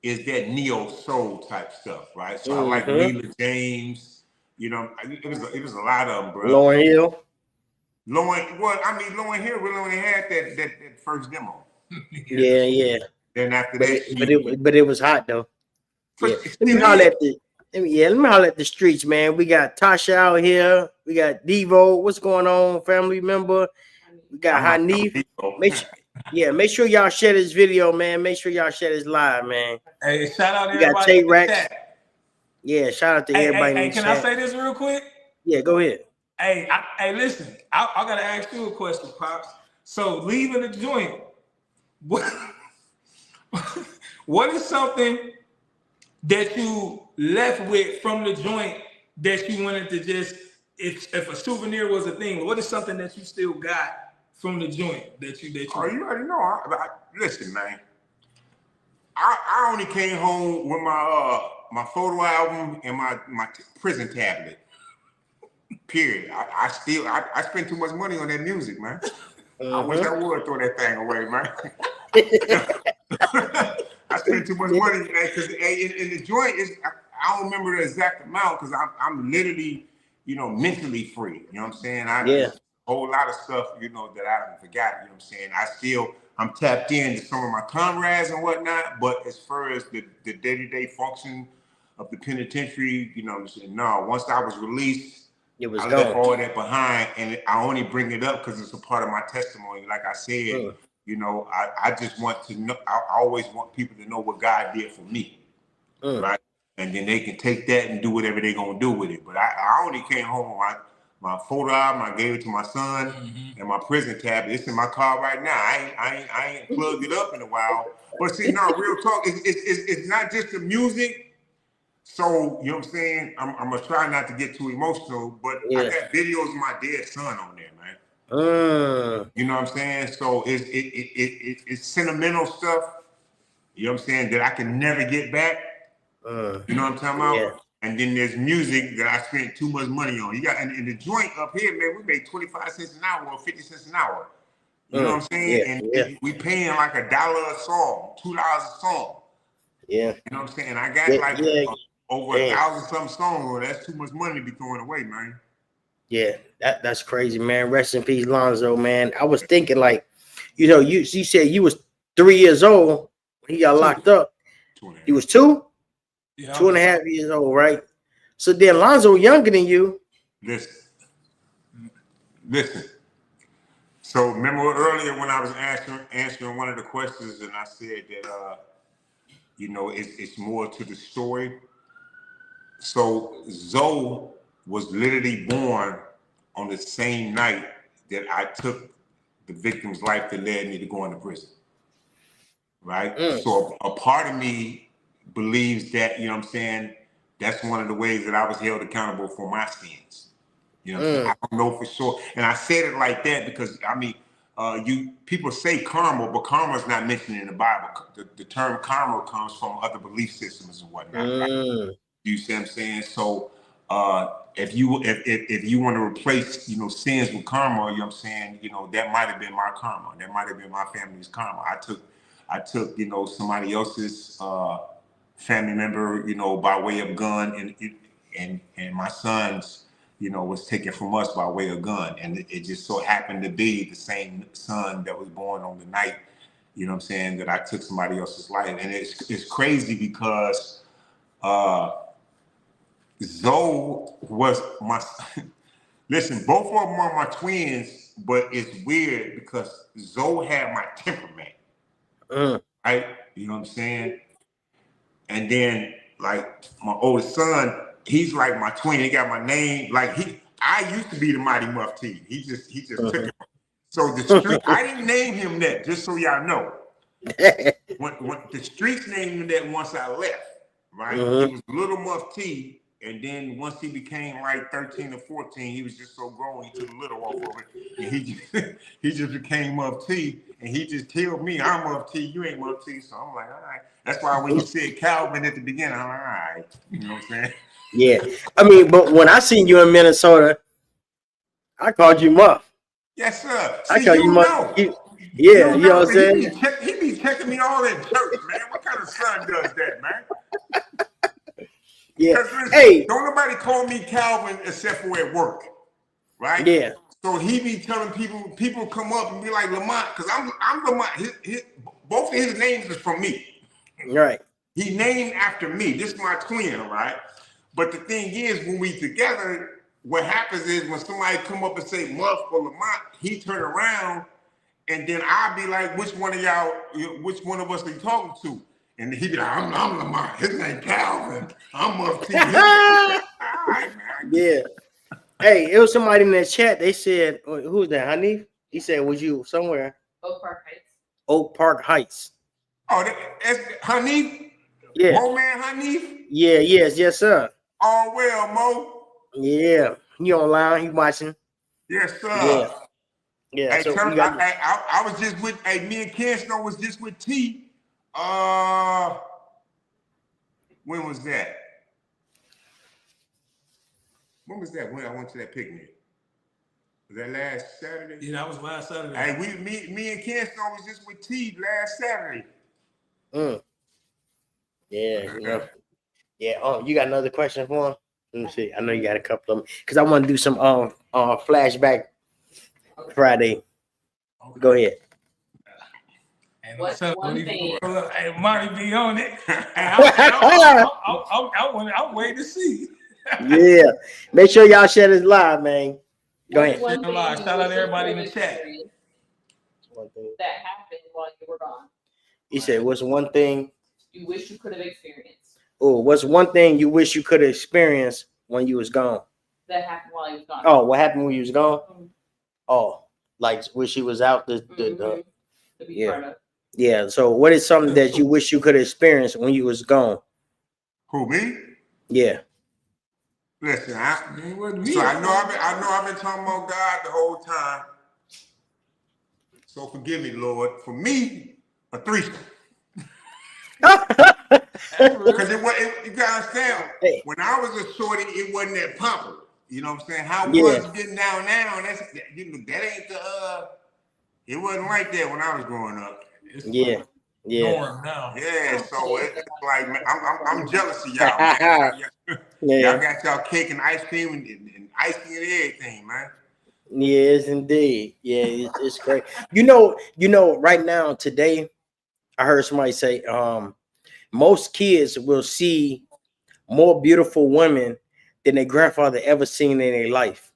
is that neo soul type stuff, right? So I like Leela James. It was a lot of them, bro. Lauryn Hill. Lauryn Hill really only had that first demo. Yeah. Then after that, but it was hot though. Yeah. Let me holler at the streets, man. We got Tasha out here. We got Devo. What's going on, family member? We got Hanif. Make sure y'all share this video, man. Make sure y'all share this live, man. Hey, shout out to everybody in the chat. Yeah, shout out to everybody in the chat. Can I say this real quick? Yeah, go ahead. Hey, listen. I gotta ask you a question, Pops. So leaving the joint, what is something that you left with from the joint that you wanted to just, if a souvenir was a thing, what is something that you still got from the joint that you Oh, you already know. Listen, man. I only came home with my photo album and my prison tablet. Period. I spend too much money on that music, man. I wish I would throw that thing away, man. I spend too much money because in the joint I don't remember the exact amount because I'm literally, mentally free. You know what I'm saying? A whole lot of stuff, that I haven't forgotten. You know what I'm saying? I'm tapped into some of my comrades and whatnot, but as far as the day-to-day function of the penitentiary, no, once I was released, It was I gone. left all that behind, and I only bring it up because it's a part of my testimony. Like I said, you know, I just want to know. I always want people to know what God did for me, right? And then they can take that and do whatever they're gonna do with it. But I only came home with my photo album. I gave it to my son and my prison tablet. It's in my car right now. I ain't plugged it up in a while. But see, no, real talk. It's not just the music. So, you know what I'm saying? I'm gonna try not to get too emotional, but I got videos of my dead son on there, man. You know what I'm saying? So it's sentimental stuff, you know what I'm saying, that I can never get back. You know what I'm talking about? Yeah. And then there's music that I spent too much money on. You got and the joint up here, man, we make 25 cents an hour or 50 cents an hour. You know what I'm saying? And we paying like $1 a song, $2 a song. Yeah. You know what I'm saying? I got over 1,000-something songs. Well, that's too much money to be throwing away, man. Yeah, that's crazy, man. Rest in peace, Lonzo, man. I was thinking, like, you know, you said you was 3 years old when he got locked up. He was 2? Yeah, 2.5 years old, right? So then Lonzo younger than you. Listen. So remember earlier when I was answering one of the questions, and I said that you know, it's more to the story. So Zoe was literally born on the same night that I took the victim's life that led me to go into prison. Right? So a part of me believes that, you know what I'm saying, that's one of the ways that I was held accountable for my sins. You know what I'm saying? I don't know for sure. And I said it like that because, I mean, people say karma, but karma is not mentioned in the Bible. The term karma comes from other belief systems and whatnot. Right? You see what I'm saying? So if you want to replace, you know, sins with karma, you know what I'm saying, you know, that might have been my karma. That might have been my family's karma. I took, you know, somebody else's family member, you know, by way of gun, and my son's, you know, was taken from us by way of gun. And it just so happened to be the same son that was born on the night, you know what I'm saying, that I took somebody else's life. And it's crazy because Zoe was my, listen, both of them are my twins, but it's weird because Zoe had my temperament, right? You know what I'm saying? And then, like, my oldest son, he's like my twin. He got my name. Like, I used to be the Mighty Muffti. He just took it. So the street, I didn't name him that, just so y'all know. When the streets named him that once I left, right? He was Little Muffti. And then once he became like 13 or 14, he was just so grown, he took a little off of it. And he just became Muffti. And he just told me, I'm Muffti, you ain't Muffti. So I'm like, all right. That's why when you said Calvin at the beginning, I'm like, all right. You know what I'm saying? Yeah. I mean, but when I seen you in Minnesota, I called you Muff. Yes, sir. See, I called you Muff. Yeah, you know what I'm saying? He be checking me all in church, man. What kind of son does that, man? Yeah. Listen, hey, don't nobody call me Calvin except for at work, right? Yeah. So he be telling people come up and be like Lamont, because I'm Lamont. Both of his names is from me. Right. He named after me. This is my twin, right? But the thing is, when we together, what happens is when somebody come up and say Muff or Lamont, he turn around, and then I'll be like, which one of us are you talking to? And he be like, I'm Lamont. His name Calvin. I'm Muffti. Right, yeah. Hey, it was somebody in that chat. They said, who's that? Hanif? He said, was you somewhere? Oak Park Heights. Oak Park Heights. Oh, that's Hanif? Yeah. Mo man Hanif? Yeah, yes, sir. Oh, well, Mo. Yeah. He online. He watching. Yes, sir. Yeah. Hey, so I was just with, me and Ken Snow was just with T. When was that? When I went to that picnic? Was that last Saturday? Yeah, that was last Saturday. Hey, me and Ken Snow was just with T last Saturday. Yeah, you know. Yeah. You got another question for him? Let me see. I know you got a couple of them because I want to do some flashback Friday. Okay. Go ahead. What's one thing? Hey, Monty be on it. I'm waiting to see. Yeah. Make sure y'all share this live, man. Go ahead. One thing Shout out you everybody in could the chat. experience that happened while you were gone. He said, what's one thing You wish you could have experienced what's one thing you wish you could have experienced when you was gone? that happened while you was gone. Oh, what happened when you was gone? Mhm. Oh, like wish he was out To be yeah. part of. Yeah. So what is something that you wish you could have experienced when you was gone? Who, me? Yeah. Listen, It wasn't me. so I know I've been talking about God the whole time. So forgive me, Lord. For me, a threesome. Because you gotta understand, Hey. when I was a shorty, it wasn't that popular. You know what I'm saying? How Yeah. was getting down now? That ain't the it wasn't like that when I was growing up. It's Yeah. Yeah. norm now. Yeah, so it's like, man, I'm jealous of y'all, man. Yeah. Y'all got y'all cake and ice cream and icing and everything, man. Yes, indeed. Yeah, it's great. You know, right now today, I heard somebody say, most kids will see more beautiful women than their grandfather ever seen in their life.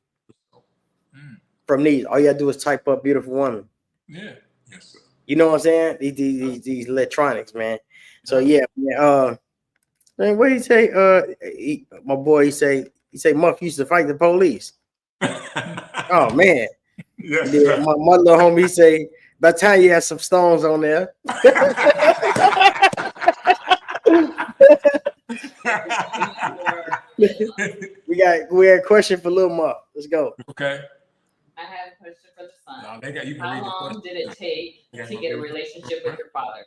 From these, all you gotta do is type up beautiful woman. Yeah. Yes, sir. You know what I'm saying? These electronics, man. So yeah, man, man, what do you say? My boy, he say, Muff used to fight the police. Oh man. Yes, Yeah, sir. my little homie, he say, by the time you have some stones on there. we had a question for Lil Muff. Let's go. Okay. I have a question for the son. No, you can How read the long question. did it take to get a relationship with your father?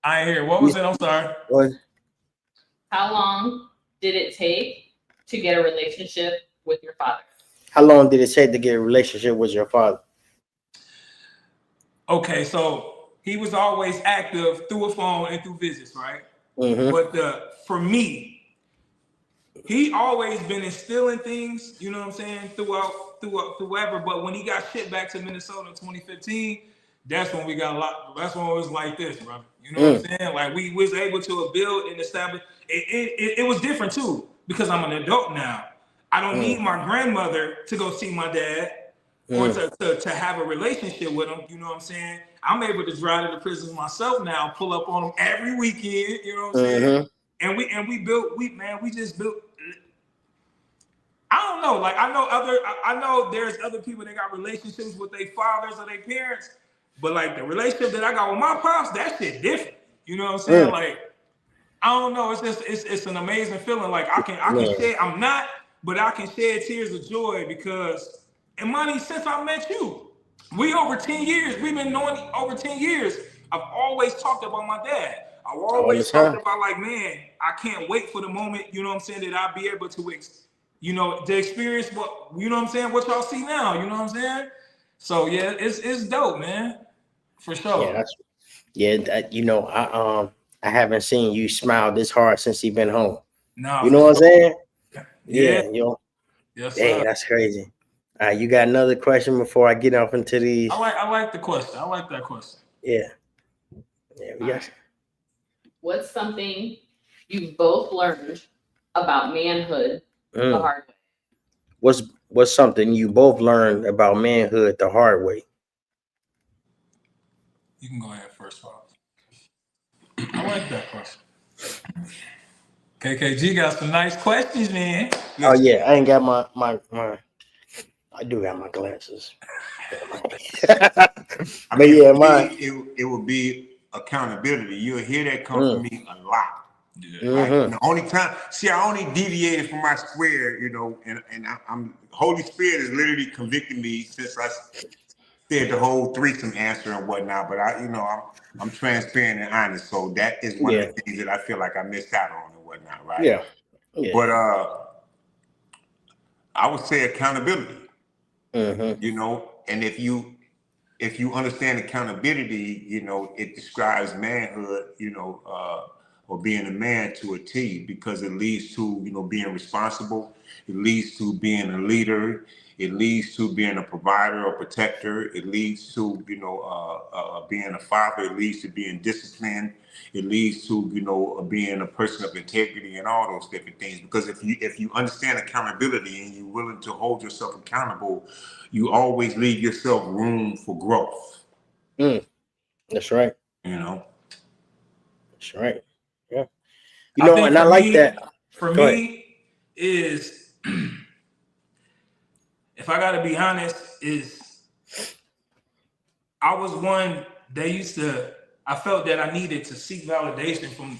I ain't hear. What was it? I'm sorry. What? How long did it take to get a relationship with your father? How long did it take to get a relationship with your father? Okay, so he was always active through a phone and through visits, right? Mm-hmm. But for me, he always been instilling things, you know what I'm saying, through ever. But when he got shipped back to Minnesota in 2015, that's when we got a lot. That's when it was like this, bro. You know what I'm saying? Like we was able to build and establish. It was different too because I'm an adult now. I don't need my grandmother to go see my dad or to have a relationship with him. You know what I'm saying? I'm able to drive to the prison myself now, pull up on him every weekend. You know what I'm saying? And we just built. I don't know. Like I know there's other people that got relationships with their fathers or their parents, but like the relationship that I got with my pops, that shit different. You know what I'm saying? Like I don't know. It's just it's an amazing feeling. Like I can shed. I'm not, but I can shed tears of joy because, and money since I met you, we over 10 years. We've been knowing over 10 years. I've always talked about my dad. I've always talked about like, man, I can't wait for the moment. You know what I'm saying? That I'll be able to to experience what, you know what I'm saying, what y'all see now, you know what I'm saying? So yeah, it's dope, man. For sure. I haven't seen you smile this hard since you've been home. No, you know what I'm saying? Yeah. Yes, dang, that's crazy. You got another question before I get off into these? I like the question. I like that question. Yeah. Yes. What's something you've both learned about manhood the hard way? What's something you both learned about manhood the hard way? You can go ahead first, Bob. I like that question. KKG got some nice questions, man. Oh yeah, I ain't got my I do got my glasses. But yeah, it would be accountability. You'll hear that come from me a lot. Yeah. Like, the only time, I only deviated from my square, and I'm Holy Spirit has literally convicted me since I said the whole threesome answer and whatnot. But I'm transparent and honest, so that is one of the things that I feel like I missed out on and whatnot, right? Yeah. But I would say accountability. And if you understand accountability, it describes manhood, or being a man to a T, because it leads to, being responsible. It leads to being a leader. It leads to being a provider or protector. It leads to, being a father. It leads to being disciplined. It leads to, being a person of integrity and all those different things. Because if you understand accountability and you're willing to hold yourself accountable, you always leave yourself room for growth. That's right. That's right. Yeah. And I like that. For me, is if I gotta be honest, is I was one that I felt that I needed to seek validation from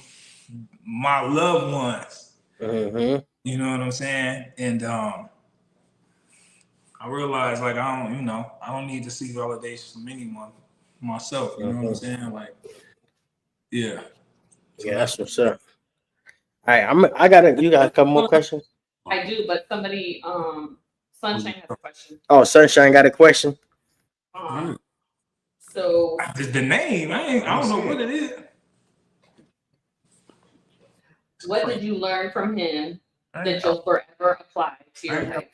my loved ones. Mm-hmm. You know what I'm saying? And I realized like I don't need to seek validation from anyone, myself. You know what I'm saying? Like, yeah. So yeah, that's what's up. All right, you got a couple more questions? I do, but somebody, Sunshine has a question. Oh, Sunshine got a question? So the name, I don't know what it is. What did you learn from him that you'll forever apply to your life?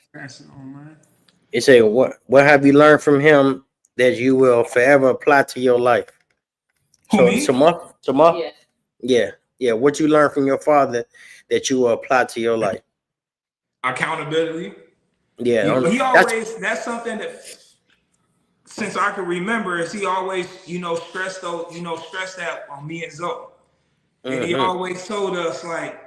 It say, what have you learned from him that you will forever apply to your life? Tomorrow? Yeah. What you learned from your father that you will apply to your life? Accountability. Yeah. That's something that since I can remember is he always, stressed that on me and Zoe. And he always told us like,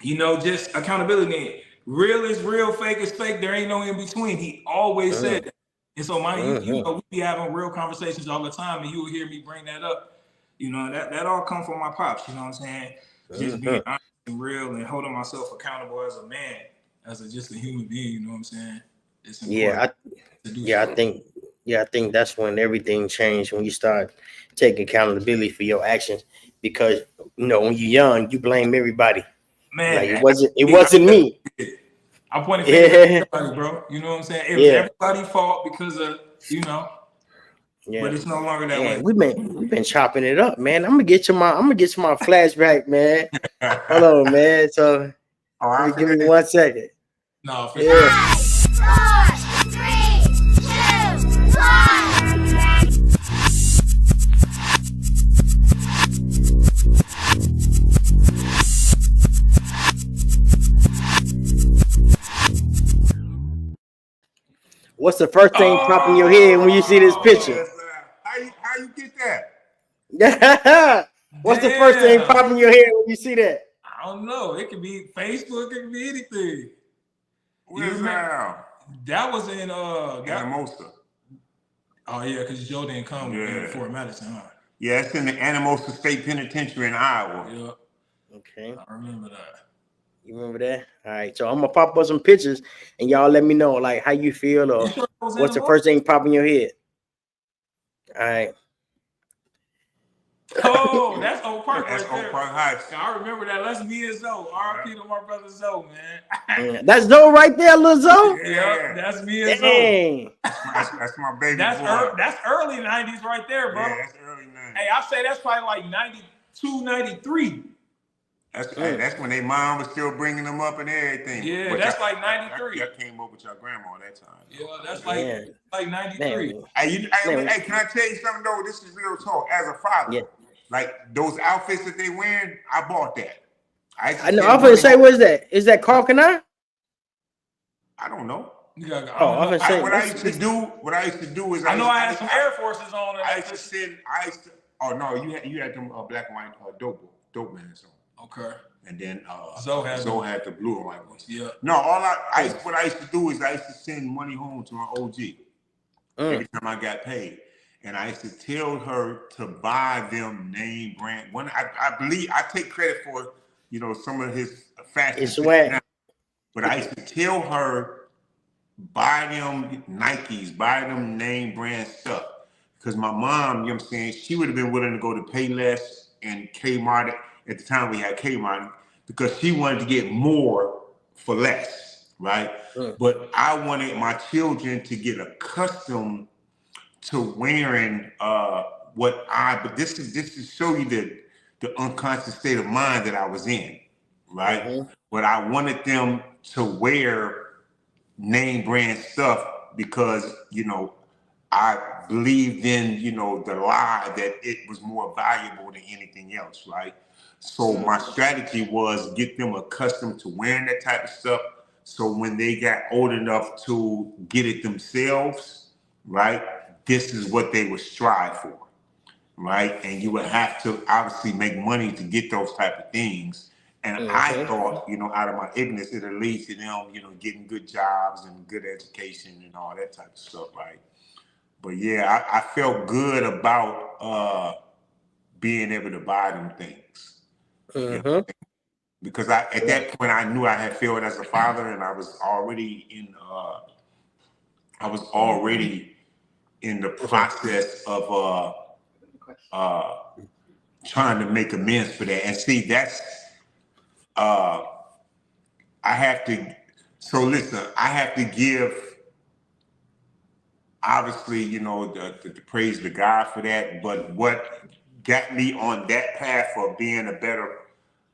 just accountability. Real is real, fake is fake. There ain't no in between. He always said that. And so we be having real conversations all the time, and you will hear me bring that up. That all come from my pops, you know what I'm saying? Just being honest and real and holding myself accountable as a man, just a human being, you know what I'm saying? It's important. I think that's when everything changed, when you start taking accountability for your actions, because when you're young, you blame everybody. Man, like it wasn't me. I pointed fingers at everybody, bro. You know what I'm saying? It was everybody's fault because of but it's no longer that way. We've been chopping it up, man. I'm gonna get to my flashback, man. Hold on, man. So give me 1 second. No, for 5, 4, 3, 2, 1. What's the first thing popping in your head when you see this picture? How you get that? What's the first thing popping in your head when you see that? I don't know. It could be Facebook. It could be anything. Where's that? That was in Anamosa. Oh yeah, because Joe didn't come in Fort Madison, huh? Yeah, it's in the Anamosa State Penitentiary in Iowa. Yeah. Okay. I remember that. You remember that? All right. So I'm gonna pop up some pictures, and y'all let me know like how you feel or what's the first thing popping in your head. All right. Oh, that's Oak Park. That's Oak Park Heights. I remember that. That's me and Zoe. R.I.P. to my brother Zoe, man. That's Zoe right there, Lil Zoe. Yeah, that's me and Zoe. That's my baby that's boy. That's early 90s right there, bro. Yeah, that's early 90s. Hey, I say that's probably like 92, 93. That's when their mom was still bringing them up and everything. Yeah, but that's like 93. I came over with your grandma that time. Yeah, that's like 93. Hey, can I tell you something though? This is real talk. As a father, like those outfits that they wearing, I bought that. I know. I'm gonna say, what is that? Is that Calvin? I don't know. What I used to do is I know I had some Air Forces on. Oh no, you had them black and white dope bands on. Okay. And then Zoe had the blue and white ones. Yeah. No, what I used to do is I used to send money home to my OG every time I got paid. And I used to tell her to buy them name brand. I believe I take credit for some of his fashion. It's swag. But I used to tell her buy them Nikes, buy them name brand stuff. Because my mom, you know what I'm saying, she would have been willing to go to Payless and Kmart. At the time we had Kmart, because she wanted to get more for less, right? But I wanted my children to get accustomed to wearing but this is to show you the unconscious state of mind that I was in, right? But I wanted them to wear name brand stuff because, you know, I believed in, you know, the lie that it was more valuable than anything else, right? So my strategy was get them accustomed to wearing that type of stuff. So when they got old enough to get it themselves, right, this is what they would strive for, right? And you would have to obviously make money to get those type of things. And I thought, you know, out of my ignorance, it'll lead to them, you know, getting good jobs and good education and all that type of stuff, right? But yeah, I felt good about being able to buy them things. You know? Because at that point I knew I had failed as a father, and I was already in the process of trying to make amends for that. And see, that's I have to. So listen, I have to give, obviously, you know, the praise to God for that. But what got me on that path of being a better,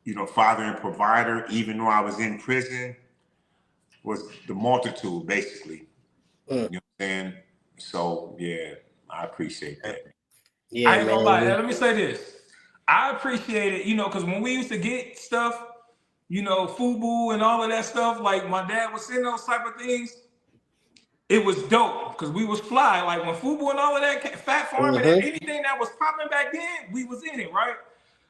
you know, father and provider, even though I was in prison, was the multitude, basically. You know what I'm saying? So yeah, I appreciate that. Yeah, I ain't gonna lie. Let me say this. I appreciate it, you know, because when we used to get stuff, you know, FUBU and all of that stuff, like my dad was sending those type of things, it was dope because we was fly. Like when FUBU and all of that, Fat Farming and anything that was popping back then, we was in it, right?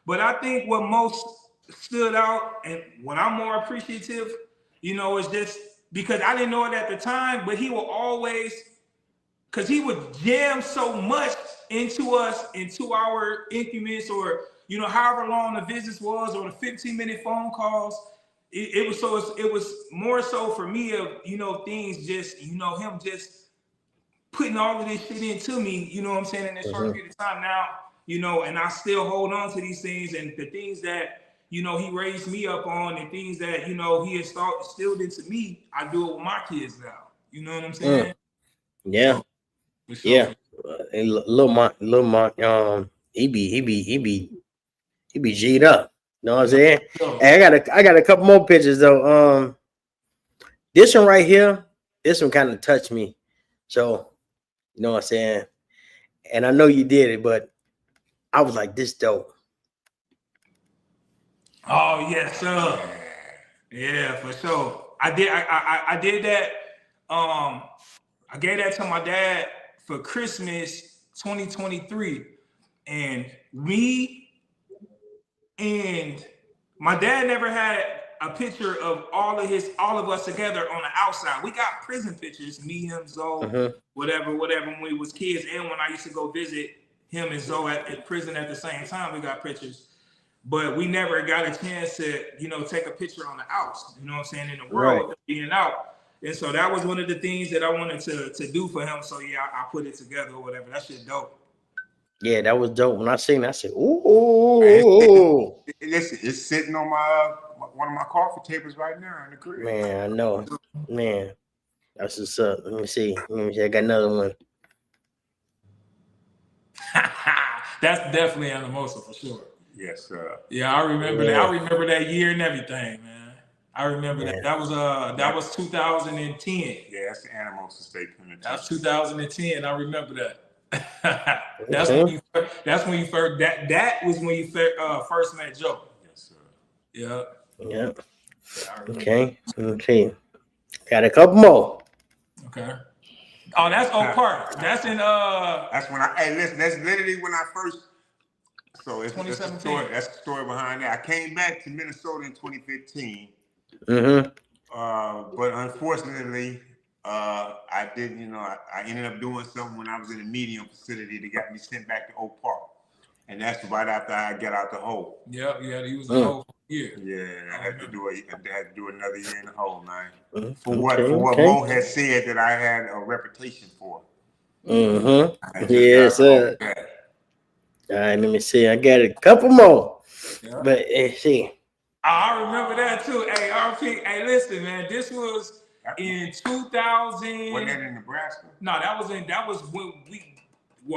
But I think what most stood out and what I'm more appreciative, you know, is just because I didn't know it at the time, but he will always, because he would jam so much into us, into our increments, or, you know, however long the visits was, or the 15-minute phone calls. It was more so for me of, you know, things just, you know, him just putting all of this shit into me, you know what I'm saying, in this short period of time now, you know, and I still hold on to these things, and the things that, you know, he raised me up on, and things that, you know, he instilled into me, I do it with my kids now. You know what I'm saying? Yeah. So, sure. Yeah. Little Mark, he be G'd up. You know what I'm saying? Hey, I got a couple more pictures though. This one right here, this one kind of touched me. So, you know what I'm saying? And I know you did it, but I was like, this dope. Oh yes, sir. Yeah, for sure. I did that. I gave that to my dad for Christmas 2023, and me and my dad never had a picture of all of us together on the outside. We got prison pictures, me, him, Zoe, whatever, when we was kids, and when I used to go visit him and Zoe at prison at the same time, we got pictures. But we never got a chance to, you know, take a picture on the outs, you know what I'm saying, in the world, being out. And so that was one of the things that I wanted to do for him. So yeah, I put it together or whatever. That shit dope. Yeah, that was dope. When I seen it, I said, ooh. Listen, it's sitting on my one of my coffee tables right now in the crib. Man, I know. Man, that's what's up. Let me see. I got another one. That's definitely Anamosa for sure. Yes, sir. Yeah, I remember that. I remember that year and everything, man. I remember that. That was 2010. Yeah, that's the Anamosa State Penitentiary. That's 2010. I remember that. That's when you first. That was when you first met Joe. Yes, sir. Yeah. Yeah. Okay. Got a couple more. Okay. Oh, that's Oak Park. That's in That's when listen, that's literally when I first. So it's 2017. That's the story behind that. I came back to Minnesota in 2015. But unfortunately, I didn't. You know, I ended up doing something when I was in a medium facility that got me sent back to Oak Park, and that's right after I got out the hole. Yeah, he was in the hole for a year. Yeah, I had to do another year in the hole, man. For what Mo had said that I had a reputation for. Yes, sir. All right, let me see. I got a couple more. Yeah. But see. I remember that too. Hey, RP. Hey, listen, man. This was in 2000. Wasn't that in Nebraska? No, that was when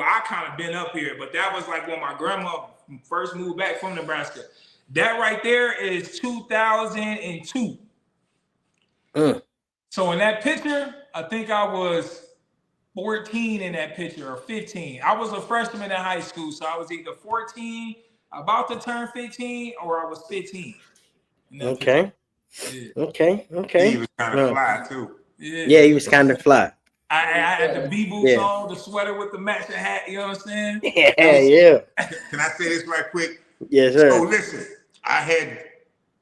I kind of been up here, but that was like when my grandma first moved back from Nebraska. That right there is 2002. So in that picture, I think I was 14 in that picture or 15. I was a freshman in high school, so I was either 14, about to turn 15, or I was 15. Okay. Yeah. Okay. He Okay. was kind of fly too. Yeah, he was kind of fly. I had the B boots Yeah. on, the sweater with the matching hat. You know what I'm saying? Yeah. Can I say this right quick? Yes, sir. So listen, I had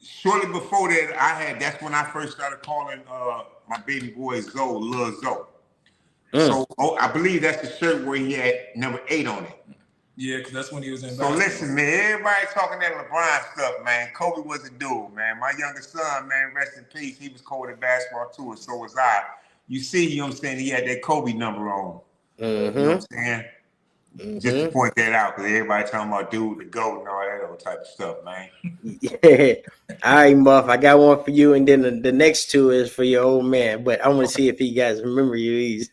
shortly before that, that's when I first started calling my baby boy Zoe, Lil Zoe. So I believe that's the shirt where he had number 8 on it. Yeah, because that's when he was in. So listen, man, everybody talking that LeBron stuff, man. Kobe was a dude, man. My youngest son, man, rest in peace. He was cold at basketball too, and so was I. You see, you know what I'm saying? He had that Kobe number on. You know what I'm saying? Just to point that out, because everybody talking about dude, the GOAT, and all that other type of stuff, man. Yeah. All right, Muff. I got one for you, and then the next 2 is for your old man. But I want to see if you guys remember these.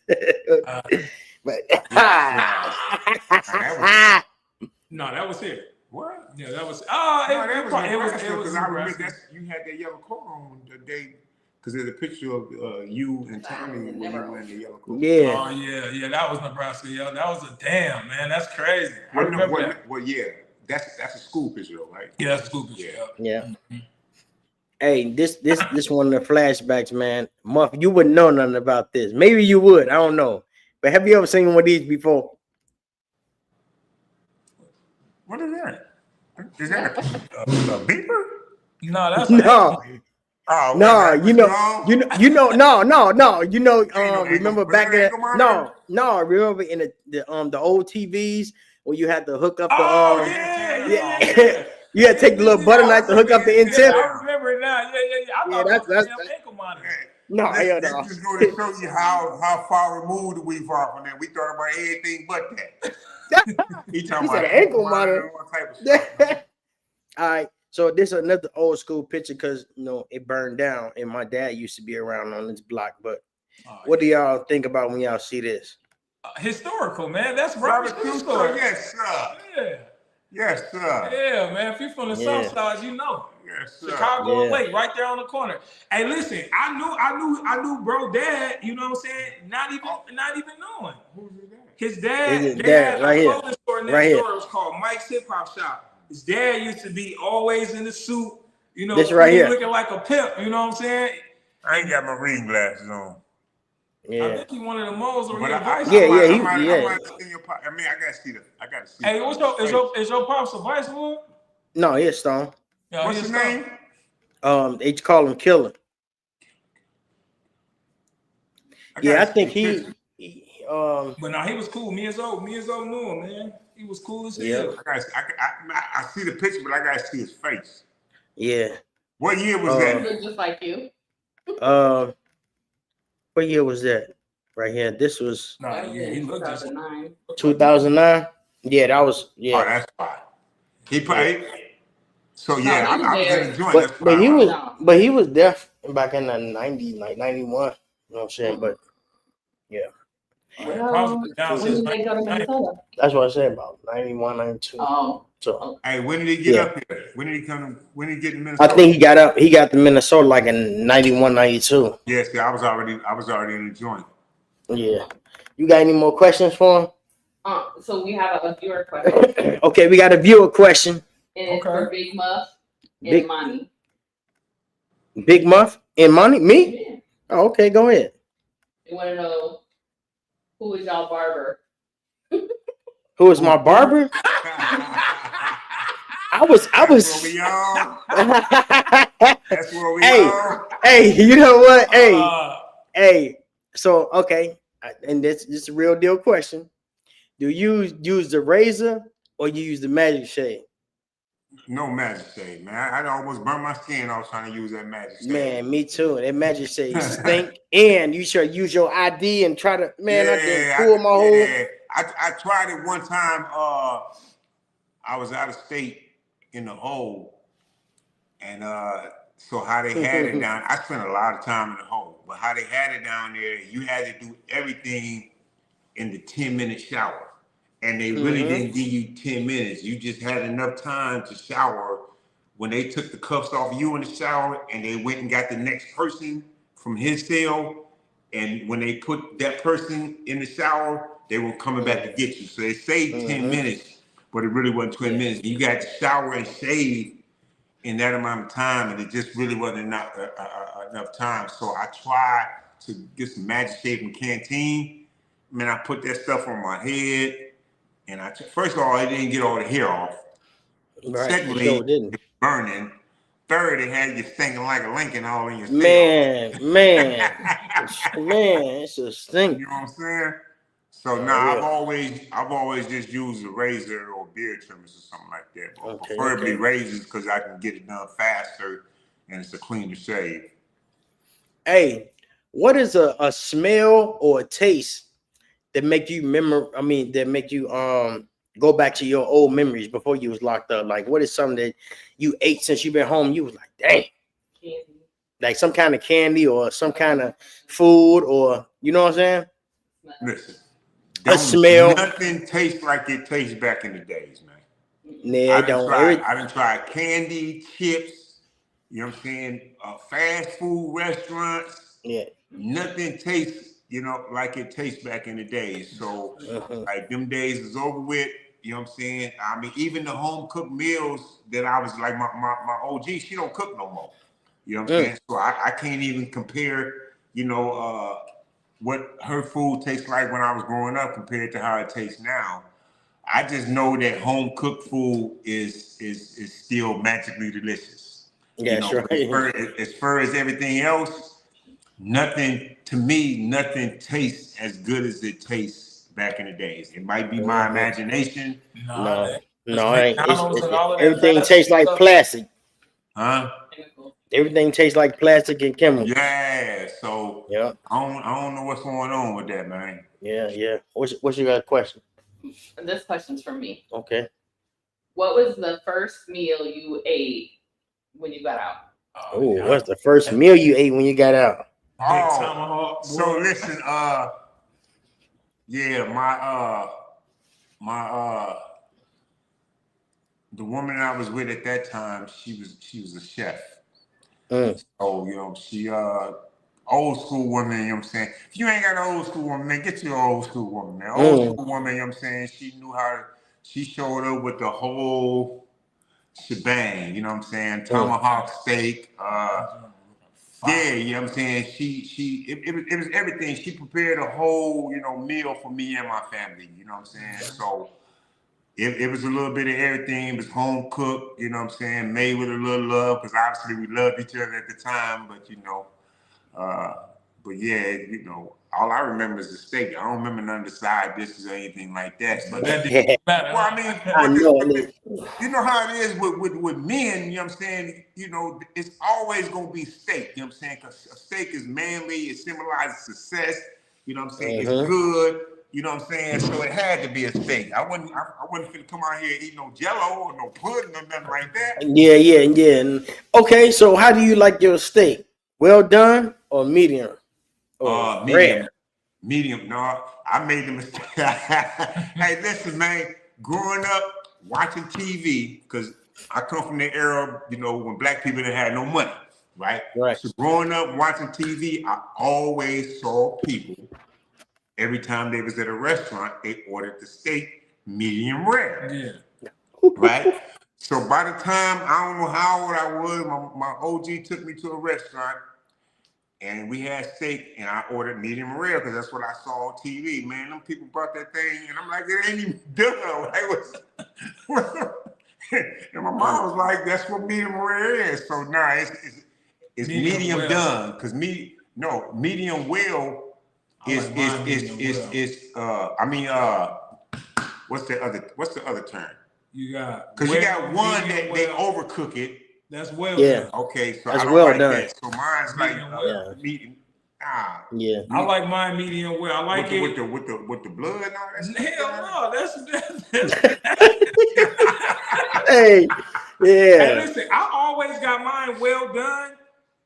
But no, that was it. What? Yeah, that was. It was Nebraska, because I remember you had that yellow coat on the day. Because there's a picture of you and Tommy when you were in the yellow coat. Yeah. Oh yeah, that was Nebraska. Yeah, that was a damn man. That's crazy. I Well, remember that. Well, yeah, that's a school picture, though, right? Yeah, that's a school picture. Yeah. Hey, this one of the flashbacks, man. Muff, you wouldn't know nothing about this. Maybe you would. I don't know. But have you ever seen one of these before? What is that? Is that a beeper? No, that's No. Oh, No, okay. no. no Remember ankle- back was it in ankle monitor? no. Remember in the old TVs when you had to hook up the Oh yeah. you had to take the little butter knife to hook up the antenna. I remember it now. Yeah. I thought that's- it was a damn ankle monitor. No, This just going to show you how far removed we are from that. We thought about everything but that. He talking said about ankle monitor. all type of stuff. All right. So this is another old school picture because it burned down, and my dad used to be around on this block. But what do y'all think about when y'all see this? Historical, man. That's Robert True story. Yes, sir. Yeah. Yes, sir. Yeah, man. If you're from the South Side, you know. Yes, sir. Chicago and Lake, right there on the corner. Hey, listen, I knew bro dad, you know what I'm saying? Not even knowing. Who's that? His dad, His they dad, had right a here. clothing store next Right here. door. It was called Mike's Hip Hop Shop. His dad used to be always in the suit, This right here. looking like a pimp, you know what I'm saying? I ain't got my reading glasses on. I Yeah. think he one of the moles or But he I a vice. Yeah, I might he- see your pop. I mean, I gotta see the. Hey, is your pops a vice lord? No, he's Stone. Yeah, What's he his a name? They call him Killer. Yeah, I think he But no, he was cool. Me and Zoe knew him, man. He was cool as hell. Yeah. I see the picture, but I gotta see his face. Yeah. What year was He that? looked just like you. What year was that? Right here. This was No, yeah, he looked just 2009. 2009. Yeah, that was Oh, yeah. that's fine. He probably. So yeah, No, he was I was there. in the joint. But That's fine. he was deaf back in the 90s, like 91. You know what I'm saying? But Well, when did they go to Minnesota? that's what I said about 91, 92. Oh, So Hey, when did he get Yeah. up here? When did he come? When did he get to I Minnesota? think he got to Minnesota like in 91, 92. Yes, I was already in the joint. Yeah. You got any more questions for so we have a viewer question, him? Okay, we got a viewer question. and it's for Big Muff and Big- Money. Big Muff and Money? Me? Yeah. Oh, okay, go ahead. They want to know who is y'all barber? Who is my barber? I was That's where we on. That's where we Hey. on. Hey, you know what? Uh, Hey, so okay, and this is a real deal question. Do you use the razor or you use the magic shade? No magic shade, man. I almost burned my skin off trying to use that magic shade. Man, me too. That magic shade stink. And you should use your ID and try to I did pull my whole. Yeah. I tried it one time. I was out of state in the hole, and so how they had it down. I spent a lot of time in the hole, but how they had it down there, you had to do everything in the 10-minute shower, and they really didn't give you 10 minutes. You just had enough time to shower. When they took the cuffs off you in the shower, and they went and got the next person from his cell, and when they put that person in the shower, they were coming back to get you. So they saved 10 minutes, but it really wasn't 20 minutes. You got to shower and shave in that amount of time, and it just really wasn't enough time. So I tried to get some Magic Shave from Canteen. Man, I put that stuff on my head, and first of all, it didn't get all the hair off. Right. Secondly, Sure didn't. it was burning. Third, it had you stinking like a Lincoln all in your tail. Man, it's a stink. You know what I'm saying? So now I've always just used a razor or beard trimmers or something like that. But preferably razors because I can get it done faster and it's a cleaner shave. Hey, what is a smell or a taste that make you that make you go back to your old memories before you was locked up? Like, what is something that you ate since you've been home? You was like, dang, Candy. like some kind of candy or some kind of food, or you know what I'm saying? Listen, A smell. Nothing tastes like it tastes back in the days, man. Nah, it don't. I done tried candy, chips. You know what I'm saying? Fast food restaurants. Yeah. Nothing tastes, like it tastes back in the days. So, like, them days is over with. You know what I'm saying? I mean, even the home cooked meals that I was like, my OG, she don't cook no more. You know what I'm saying? So I can't even compare, what her food tastes like when I was growing up compared to how it tastes now. I just know that home cooked food is still magically delicious. Yeah, sure. As far as everything else, nothing tastes as good as it tastes back in the days. It might be my imagination. No, it ain't. Everything tastes like plastic. Huh? Everything tastes like plastic and chemicals. Yeah. So Yeah. I don't know what's going on with that, man. Yeah. What's your question? This question's from me. Okay. What was the first meal you ate when you got out? Oh, what's the first meal you ate when you got out? Tomahawk. So listen, the woman I was with at that time, she was a chef. So, she old school woman, you know what I'm saying? If you ain't got an old school woman, man, get your old school woman, man. Old school woman, you know what I'm saying? She showed up with the whole shebang, you know what I'm saying? Tomahawk steak, yeah, you know what I'm saying? It was everything. She prepared a whole, meal for me and my family, you know what I'm saying? So it was a little bit of everything. It was home cooked, you know what I'm saying? Made with a little love, because obviously we loved each other at the time, but yeah, all I remember is the steak. I don't remember none of the side dishes or anything like that. But that didn't matter. Well, I mean, I know. You know how it is with men, you know what I'm saying? It's always going to be steak, you know what I'm saying? Because a steak is manly, it symbolizes success, you know what I'm saying? It's good, you know what I'm saying? So it had to be a steak. I wasn't finna come out here and eat no Jello or no pudding or nothing like that. Yeah. Okay, so how do you like your steak? Well done or medium? Or medium. Medium. No, I made the mistake. Hey, listen, man. Growing up, watching TV, because I come from the era, when black people didn't have no money, right? Right. So growing up, watching TV, I always saw people, every time they was at a restaurant, they ordered the steak medium rare. Yeah. Right? So by the time, I don't know how old I was, my OG took me to a restaurant, and we had steak, and I ordered medium rare because that's what I saw on TV. Man, them people brought that thing, and I'm like, it ain't even done. And my mom was like, that's what medium rare is. So now it's medium well done, because medium well is what's the other term? You got, because you got one that they overcook it. That's well done. Okay, so that's I don't well like done. that. So mine's like medium. Yeah. I like mine medium well. I like it with the blood and all that. Hell no, that's Hey, yeah. Hey, listen, I always got mine well done,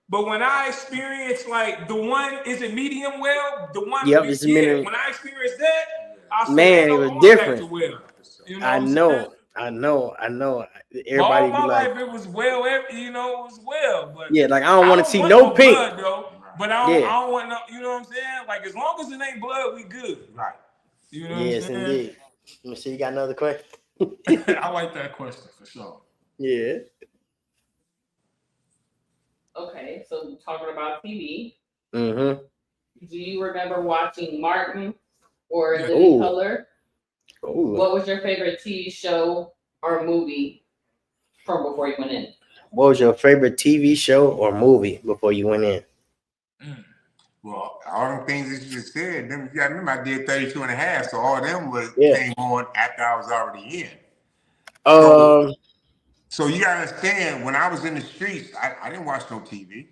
but when I experience like the one, is it medium well? The one, it's medium. When I experienced that, I said, man, it was different. Well. I know. Everybody all my be like, life it was well, it was well, but yeah, like I don't want to see no pink. Blood, though. but I don't want no, you know what I'm saying? Like, as long as it ain't blood, we good. Right. You know Yes, what I'm saying? indeed. Let me see. You got another question? I like that question for sure. Yeah. Okay, so talking about TV, Mm-hmm. do you remember watching Martin or Yeah. Living Ooh. Color? Ooh. What was your favorite TV show or movie from before you went in? What was your favorite TV show or movie before you went in? Well, all them things that you just said, them, yeah, I remember I did 32 and a half, so all of them came on after I was already in. So you gotta understand, when I was in the streets, I didn't watch no TV.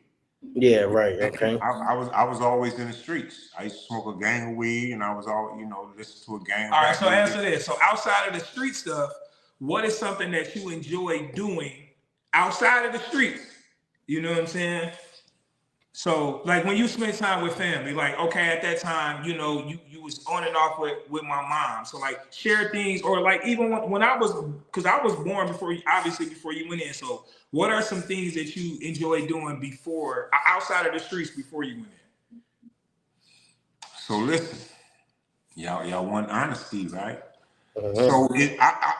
Yeah, right. Okay. I was always in the streets. I used to smoke a gang of weed, and I was listen to a gang of All right, rap so music. answer this. So outside of the street stuff, what is something that you enjoy doing outside of the streets? You know what I'm saying? So, like, when you spend time with family, like, okay, at that time, you was on and off with my mom. So, like, share things, or like even when I was, because I was born before you went in. So, what are some things that you enjoy doing before, outside of the streets, before you went in? So listen, y'all want honesty, right? Uh-huh. So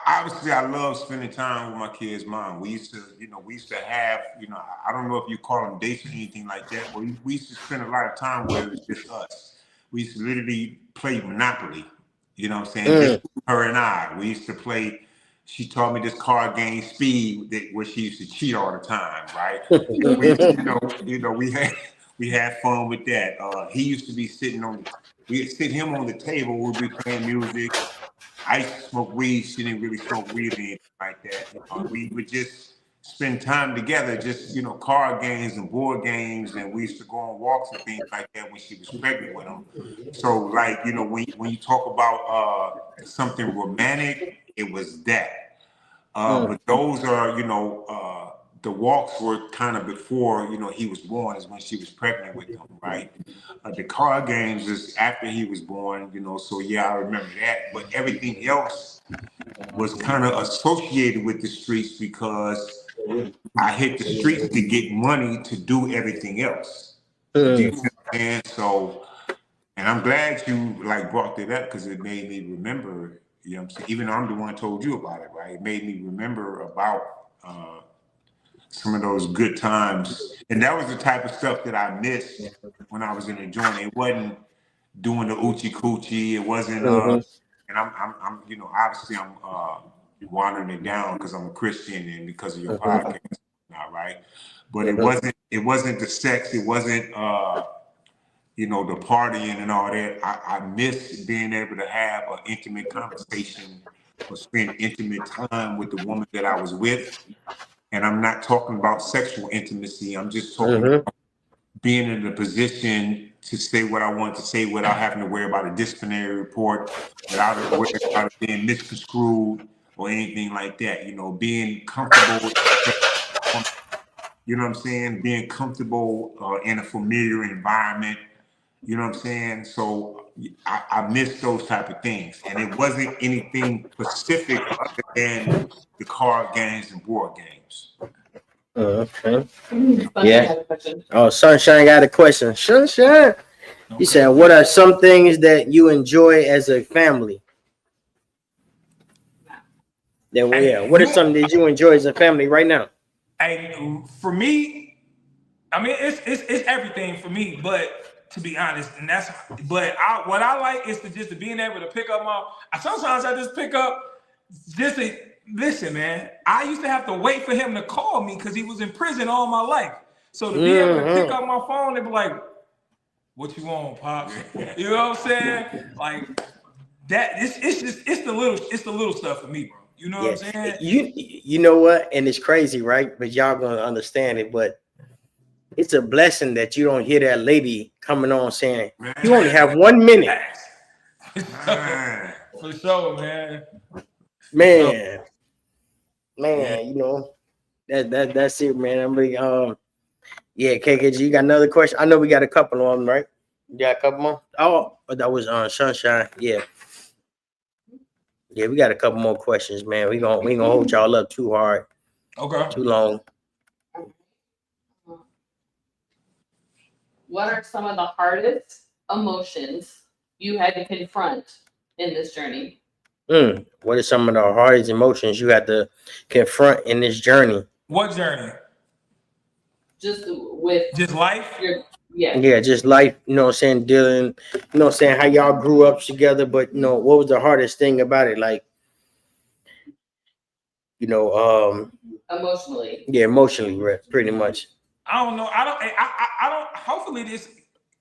obviously I love spending time with my kids' mom. We used to have, I don't know if you call them dates or anything like that, but we used to spend a lot of time where it was just us. We used to literally play Monopoly, you know what I'm saying? Just her and I. We used to play, she taught me this card game, Speed, where she used to cheat all the time, right? We had fun with that. He used to be we'd sit him on the table, we'd be playing music. I used to smoke weed. She didn't really smoke weed or anything like that. We would just spend time together, just, card games and board games. And we used to go on walks and things like that when she was pregnant with him. So, like, when you talk about something romantic, it was that. But those are, the walks were kind of before, he was born, is when she was pregnant with him, right? The card games is after he was born, so yeah, I remember that. But everything else was kind of associated with the streets because I hit the streets to get money to do everything else. Do you understand? So, and I'm glad you brought that up because it made me remember, you know what I'm saying? Even though I'm the one who told you about it, right? It made me remember about some of those good times. And that was the type of stuff that I missed when I was in the joint. It wasn't doing the oochie coochie. It wasn't, and I'm obviously I'm watering it down because I'm a Christian and because of your podcast now, right? But it wasn't the sex. It wasn't, the partying and all that. I miss being able to have an intimate conversation or spend intimate time with the woman that I was with. And I'm not talking about sexual intimacy. I'm just talking about being in a position to say what I want to say without having to worry about a disciplinary report, without it being misconstrued or anything like that. Being comfortable, you know what I'm saying? Being comfortable in a familiar environment, you know what I'm saying? So I miss those type of things. And it wasn't anything specific other than the card games and board games. Okay. Yeah. Oh, Sunshine got a question. Sunshine. He said, what are some things that you enjoy as a family? What are some that you enjoy as a family right now? Hey, for me, I mean, it's everything for me, but to be honest, what I like is to being able to pick up sometimes I just pick up listen, man, I used to have to wait for him to call me because he was in prison all my life. So to be able to pick up my phone and be like, what you want, Pops? You know what I'm saying? Like that, it's the little stuff for me, bro. You know what I'm saying? You know what? And it's crazy, right? But y'all gonna understand it, but it's a blessing that you don't hear that lady coming on saying, you only have 1 minute. For sure, man. Man, that's it, man. I'm really, KKG, you got another question? I know we got a couple of them, right? You got a couple more? Oh, that was Sunshine. Yeah, we got a couple more questions, man. We gonna hold y'all up too hard. Okay. Too long. What are some of the hardest emotions you had to confront in this journey? What are some of the hardest emotions you had to confront in this journey? What journey? Just with Just life? Yeah, just life, you know what I'm saying, dealing, you know what I'm saying, how y'all grew up together, but you know, what was the hardest thing about it? Like, you know, emotionally. yeah, emotionally, right, pretty much. I don't know. I don't. Hopefully, this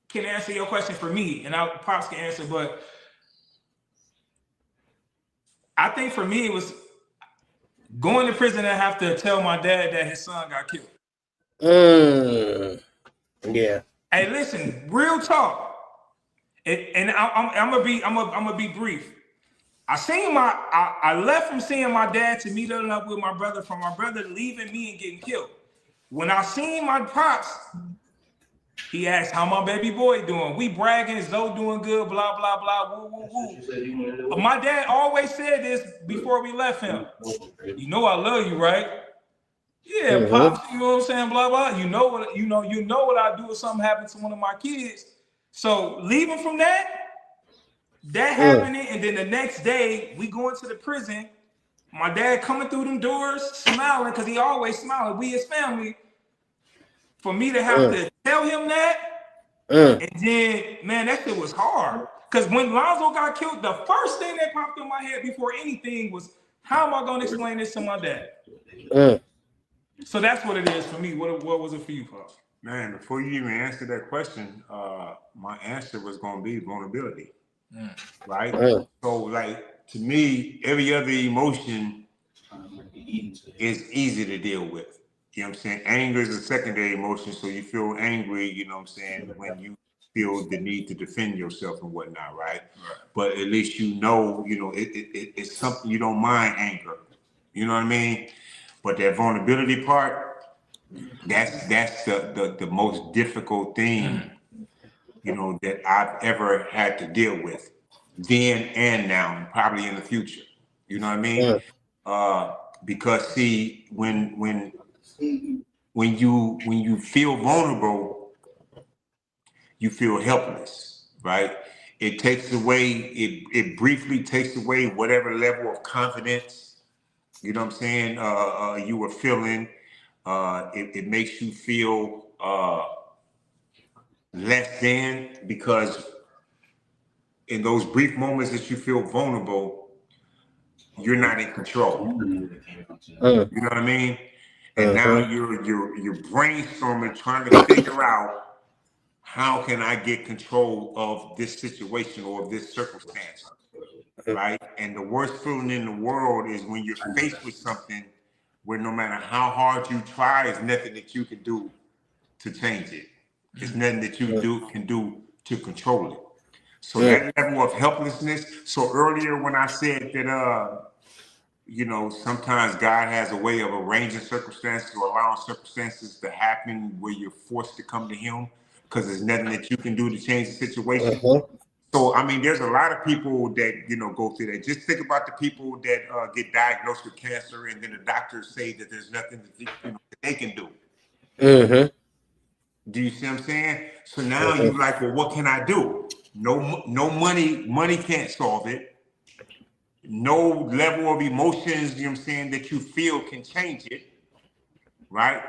can answer your question for me, and I Pops can answer. But I think for me, it was going to prison and have to tell my dad that his son got killed. Yeah. Hey, listen, real talk, and I'm gonna be brief. I left from seeing my dad to meet up with my brother, from my brother leaving me and getting killed. When I seen my pops, he asked how my baby boy doing. We bragging, Zoe doing good, blah, blah, blah, woo, woo, woo. But my dad always said this before we left him. You know I love you, right? Yeah, Pops, you know what I'm saying, blah, blah. You know what I do if something happens to one of my kids. So leaving from that happening, and then the next day we going to the prison. My dad coming through them doors, smiling, because he always smiling. We his family. For me to have to tell him that, and then, man, that shit was hard. Because when Lonzo got killed, the first thing that popped in my head before anything was, how am I going to explain this to my dad? So that's what it is for me. What was it for you, Pops? Man, before you even answer that question, my answer was going to be vulnerability, right? So, like, to me, every other emotion is easy to deal with. You know what I'm saying? Anger is a secondary emotion, so you feel angry, you know what I'm saying, when you feel the need to defend yourself and whatnot, right? But at least you know, it's something you don't mind anger. You know what I mean? But that vulnerability part, that's the most difficult thing, that I've ever had to deal with, then and now, and probably in the future. You know what I mean? Because see, when you feel vulnerable, you feel helpless, right? It takes away, it briefly takes away whatever level of confidence, you know what I'm saying, you were feeling. It makes you feel less than, because in those brief moments that you feel vulnerable, you're not in control. You know what I mean? And now you're brainstorming, trying to figure out, how can I get control of this situation or this circumstance, right? And the worst feeling in the world is when you're faced with something where no matter how hard you try, there's nothing that you can do to change it. There's nothing that you can do to control it. So that level of helplessness. So earlier when I said that, sometimes God has a way of arranging circumstances or allowing circumstances to happen where you're forced to come to him because there's nothing that you can do to change the situation. So, I mean, there's a lot of people that, go through that. Just think about the people that get diagnosed with cancer and then the doctors say that there's nothing that they can do. Do you see what I'm saying? So now you're like, well, what can I do? No money can't solve it. No level of emotions, that you feel can change it, right?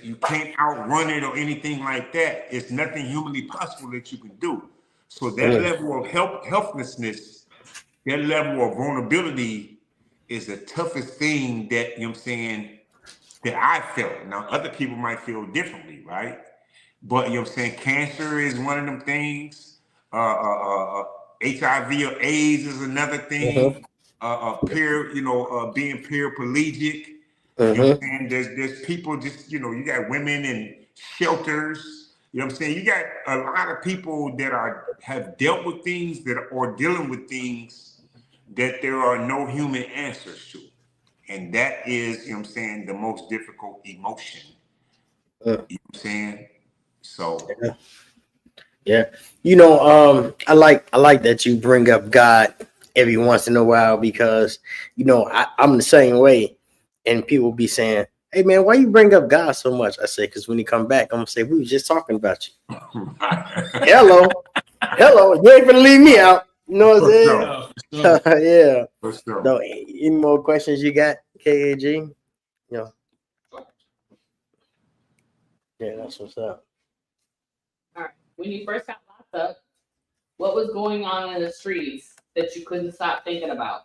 You can't outrun it or anything like that. It's nothing humanly possible that you can do. So that level of helplessness, that level of vulnerability is the toughest thing that, that I felt. Now, other people might feel differently, right? But, cancer is one of them things. HIV or AIDS is another thing. Being paraplegic. There's people just, you got women in shelters. You know what I'm saying? You got a lot of people that have dealt with things or dealing with things that there are no human answers to. And that is, the most difficult emotion. You know what I'm saying? So yeah. I like that you bring up God every once in a while because, I'm the same way. And people be saying, hey man, why you bring up God so much? I said, because when he come back, I'm gonna say we was just talking about you. Hello, you ain't gonna leave me out. You know what I'm saying? Yeah. For sure. No, any more questions you got, KAG? Yeah. Yeah, that's what's up. All right. When you first got locked up, what was going on in the streets that you couldn't stop thinking about?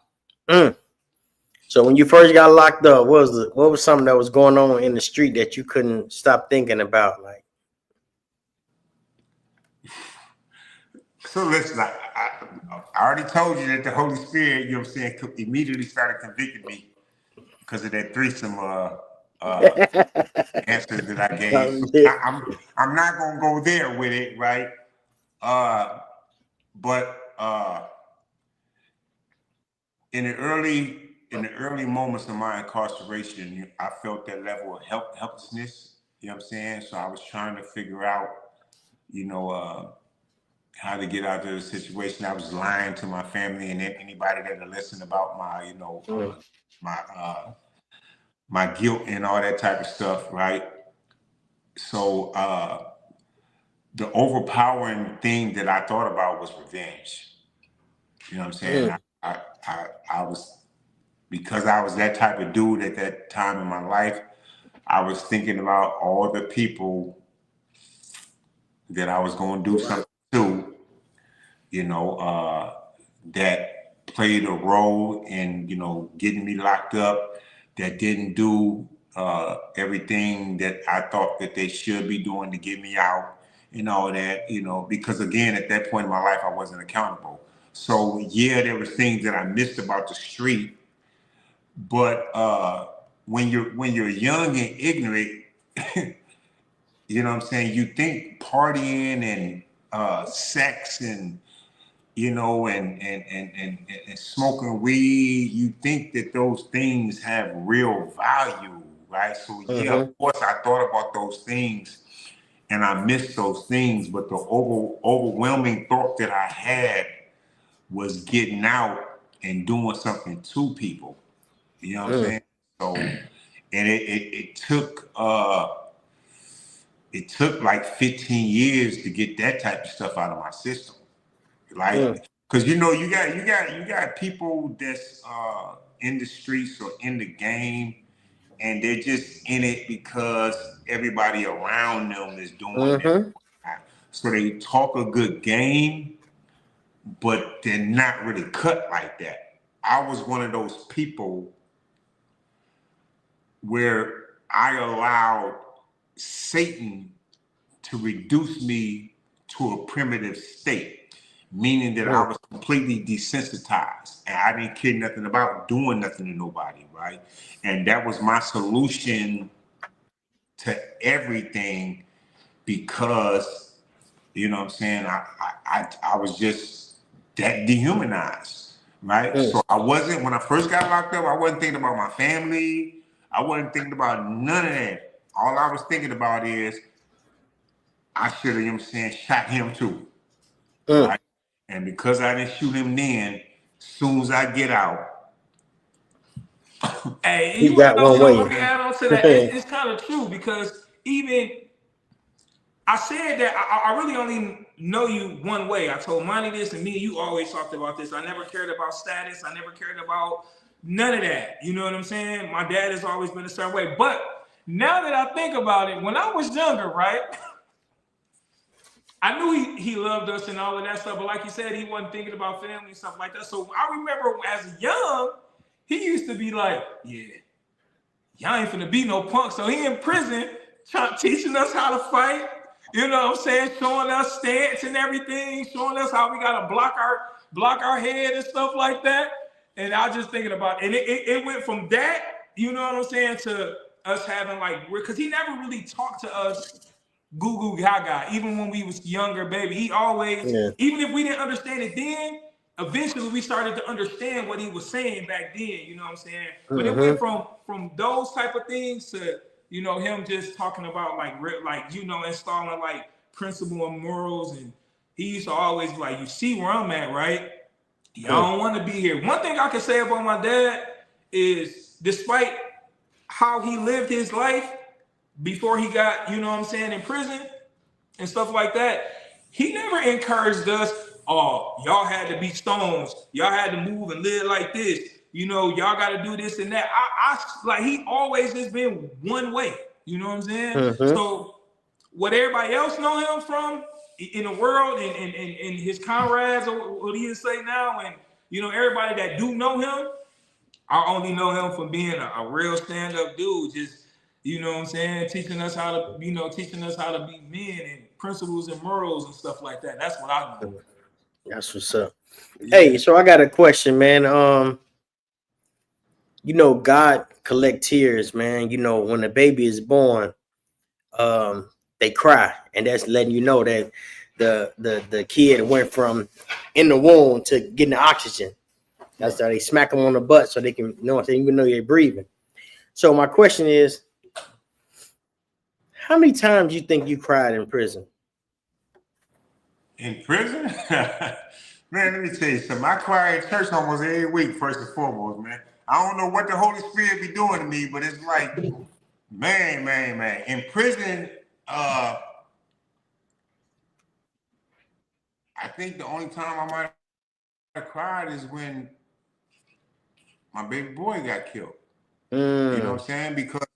So when you first got locked up, what was something that was going on in the street that you couldn't stop thinking about? Like, So listen, I already told you that the Holy Spirit, you know what I'm saying, immediately started convicting me because of that threesome answers that I gave. So I'm not gonna go there with it, right? But in the early moments of my incarceration, I felt that level of helplessness. You know what I'm saying? So I was trying to figure out, how to get out of the situation. I was lying to my family and anybody that had listened about my, my guilt and all that type of stuff, right? So the overpowering thing that I thought about was revenge. You know what I'm saying? I was, because I was that type of dude at that time in my life, I was thinking about all the people that I was going to do something to, that played a role in, getting me locked up, that didn't do everything that I thought that they should be doing to get me out and all that, because again, at that point in my life, I wasn't accountable. So yeah, there were things that I missed about the street, but when you're young and ignorant, you know what I'm saying, you think partying and sex and and smoking weed, you think that those things have real value, right? So yeah, of course I thought about those things and I missed those things, but the overwhelming thought that I had was getting out and doing something to people. You know what I'm saying? So, and it took like 15 years to get that type of stuff out of my system. Like, because you got people that's in the streets or in the game, and they're just in it because everybody around them is doing it. So they talk a good game, but they're not really cut like that. I was one of those people where I allowed Satan to reduce me to a primitive state, meaning that I was completely desensitized and I didn't care nothing about doing nothing to nobody, right? And that was my solution to everything because, you know what I'm saying, I was just that dehumanized, right? So I wasn't, when I first got locked up, I wasn't thinking about my family. I wasn't thinking about none of that. All I was thinking about is I should have, you know what I'm saying, shot him too, right? And because I didn't shoot him then, as soon as I get out, hey, you got one way. Let me add on to that. It's kind of true because even I said that I really only know you one way. I told Monty this, and me and you always talked about this. I never cared about status. I never cared about none of that. You know what I'm saying? My dad has always been a certain way. But now that I think about it, when I was younger, right? I knew he loved us and all of that stuff, but like you said, he wasn't thinking about family and stuff like that. So I remember as young, he used to be like, yeah, y'all ain't finna be no punk. So he in prison teaching us how to fight, you know what I'm saying, showing us stance and everything, showing us how we gotta block our head and stuff like that. And I was just thinking about it. And it went from that, you know what I'm saying, to us having like, because he never really talked to us goo goo gaga, even when we was younger, baby. He always, even if we didn't understand it then, eventually we started to understand what he was saying back then, you know what I'm saying? But it went from those type of things to, him just talking about like installing like principle and morals. And he used to always be like, you see where I'm at, right? Y'all don't want to be here. One thing I can say about my dad is, despite how he lived his life before he got, you know what I'm saying, in prison and stuff like that, he never encouraged us, oh, y'all had to be stones, y'all had to move and live like this, you know, y'all got to do this and that. I like, he always has been one way, you know what I'm saying? Mhm. So what everybody else know him from in the world and his comrades, or what he say now, and you know, everybody that do know him, I only know him from being a real stand-up dude, just, you know what I'm saying, teaching us how to be men and principles and morals and stuff like that. That's what I know. That's what's up. Hey, so I got a question, man. You know, God collect tears, man. You know, when a baby is born, they cry, and that's letting you know that the kid went from in the womb to getting the oxygen. That's how they smack them on the butt so they can know, even though you're breathing. So my question is, how many times you think you cried in prison? In prison? Man, let me tell you something. I cry in church almost every week, first and foremost, man. I don't know what the Holy Spirit be doing to me, but it's like, man. In prison, I think the only time I might have cried is when my baby boy got killed. You know what I'm saying? Because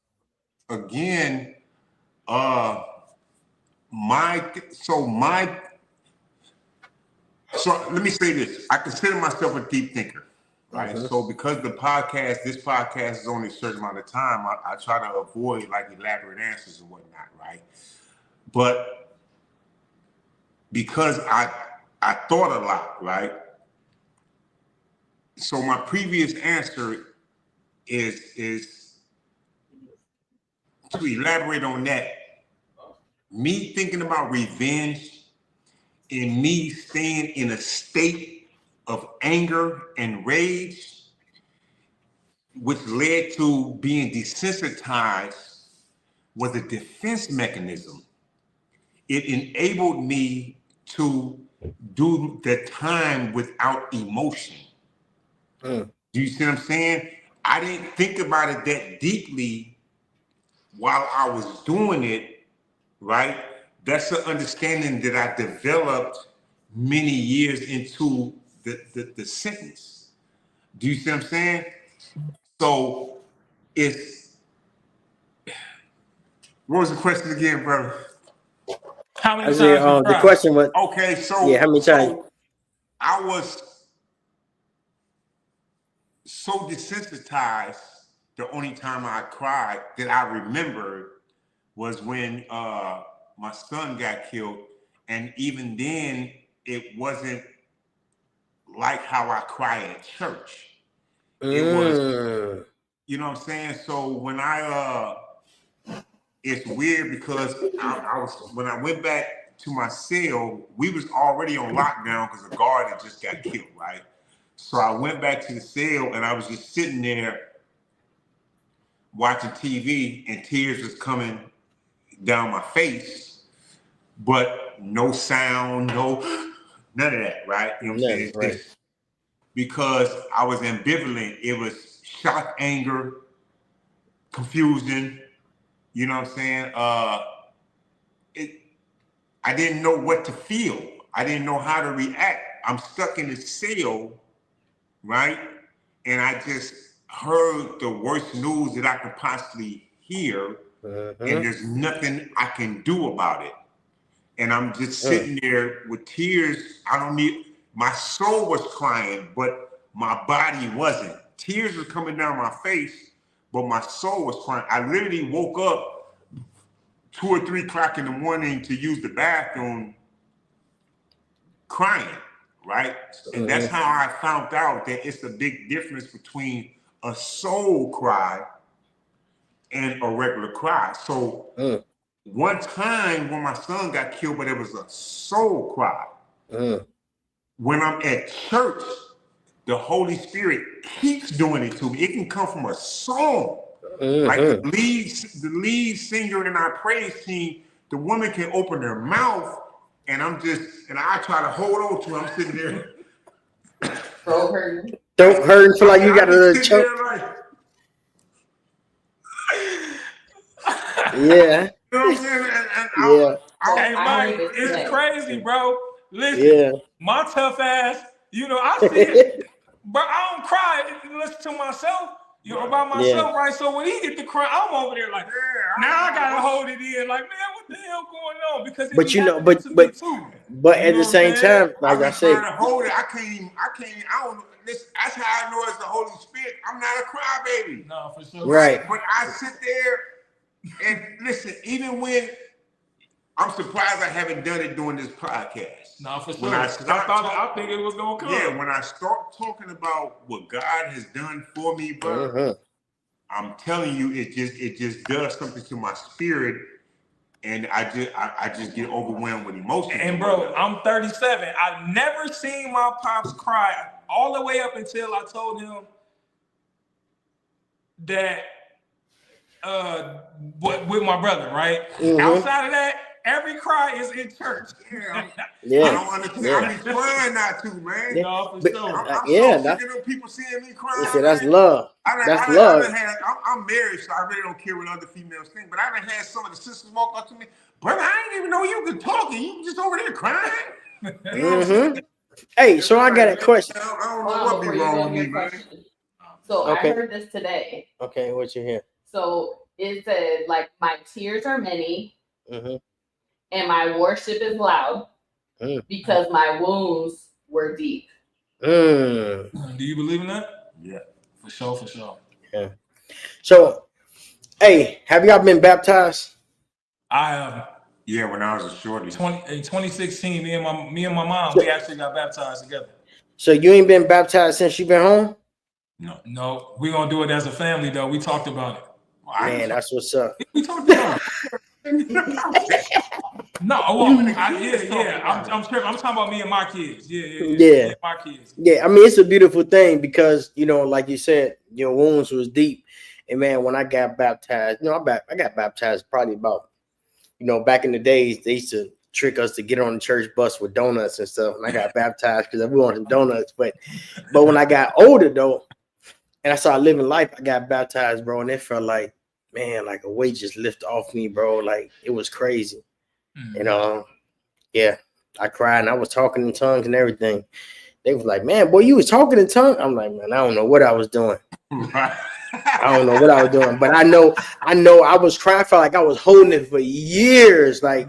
again, so let me say this. I consider myself a deep thinker, right? So because this podcast is only a certain amount of time, I try to avoid like elaborate answers and whatnot, right? But because I thought a lot, right? So my previous answer is to elaborate on that. Me thinking about revenge and me staying in a state of anger and rage, which led to being desensitized, was a defense mechanism. It enabled me to do the time without emotion. Do you see what I'm saying? I didn't think about it that deeply while I was doing it, right? That's an understanding that I developed many years into the sentence. Do you see what I'm saying? So what was the question again, brother? How many I times said, you the cried? question was, Okay, so yeah, how many times? So I was so desensitized. The only time I cried that I remember was when my son got killed, and even then it wasn't like how I cry at church. It was, you know what I'm saying? So when it's weird because when I went back to my cell, we was already on lockdown because the guard had just got killed, right? So I went back to the cell and I was just sitting there watching TV, and tears was coming down my face, but no sound, none of that, right? You know what I'm saying? Right. Because I was ambivalent. It was shock, anger, confusion. You know what I'm saying? I didn't know what to feel. I didn't know how to react. I'm stuck in the cell, right? And I just heard the worst news that I could possibly hear, and there's nothing I can do about it. And I'm just sitting there with tears. My soul was crying, but my body wasn't. Tears were coming down my face, but my soul was crying. I literally woke up 2 or 3 o'clock in the morning to use the bathroom crying, right? And that's how I found out that it's a big difference between a soul cry and a regular cry. So one time when my son got killed, but it was a soul cry. When I'm at church, the Holy Spirit keeps doing it to me. It can come from a song. Like the lead singer in our praise team, the woman can open her mouth, and I try to hold on to it. I'm sitting there. Throat hurting. Don't hurt feel like you got to choke. Yeah. You know what I'm saying? And Yeah. Hey, Mike, it's crazy, bro. Listen, Yeah. my tough ass, you know, I see it, but I don't cry. Listen to myself, you know, by myself, right? So when he get to cry, I'm over there like, now I gotta hold it in, like, man, what the hell going on? Because it But you know, but but at the same time, like I said, trying to hold it. I don't know. Listen, that's how I know it's the Holy Spirit. I'm not a crybaby. No, for sure. right. But I sit there and listen, even when I'm surprised I haven't done it during this podcast. No, for sure. When I think it was gonna come. Yeah, when I start talking about what God has done for me, bro, I'm telling you, it just does something to my spirit, and I just get overwhelmed with emotion. And bro, I'm 37. I've never seen my pops cry all the way up until I told him that with my brother, right? Outside of that, every cry is in church. Yeah. I don't understand. I be trying not to, man. Yeah. No, for But, sure. I'm yeah, so sick of them people seeing me crying. Listen, that's love. That's love. I'm married, so I really don't care what other females think. But I done had some of the sisters walk up to me, brother, I didn't even know you could talk, and you just over there crying. You know what I'm saying? Hey, so I got a question. I don't know what be wrong with me, man. So Okay. I heard this today. Okay, what you hear? So it said, like, my tears are many and my worship is loud because my wounds were deep. Do you believe in that? Yeah. For sure. Yeah. So, hey, have y'all been baptized? I have. Yeah, when I was a shorty. In 2016, me and my mom, we actually got baptized together. So you ain't been baptized since you been home? No, we're gonna do it as a family though. We talked about it. Man, that's what's up. We talked about it. No, I'm tripping. I'm talking about me and my kids. Yeah, my kids. Yeah, I mean, it's a beautiful thing because, you know, like you said, your wounds was deep. And man, when I got baptized, you know, I got baptized probably about, you know, back in the days, they used to trick us to get on the church bus with donuts and stuff. And I got baptized because we wanted donuts. But when I got older though, and I started living life, I got baptized, bro. And it felt like, man, like a weight just lifted off me, bro. Like it was crazy. You know, yeah, I cried and I was talking in tongues and everything. They was like, man, boy, you was talking in tongues. I'm like, man, I don't know what I was doing. I don't know what I was doing, but I know I was crying. I felt like I was holding it for years. Like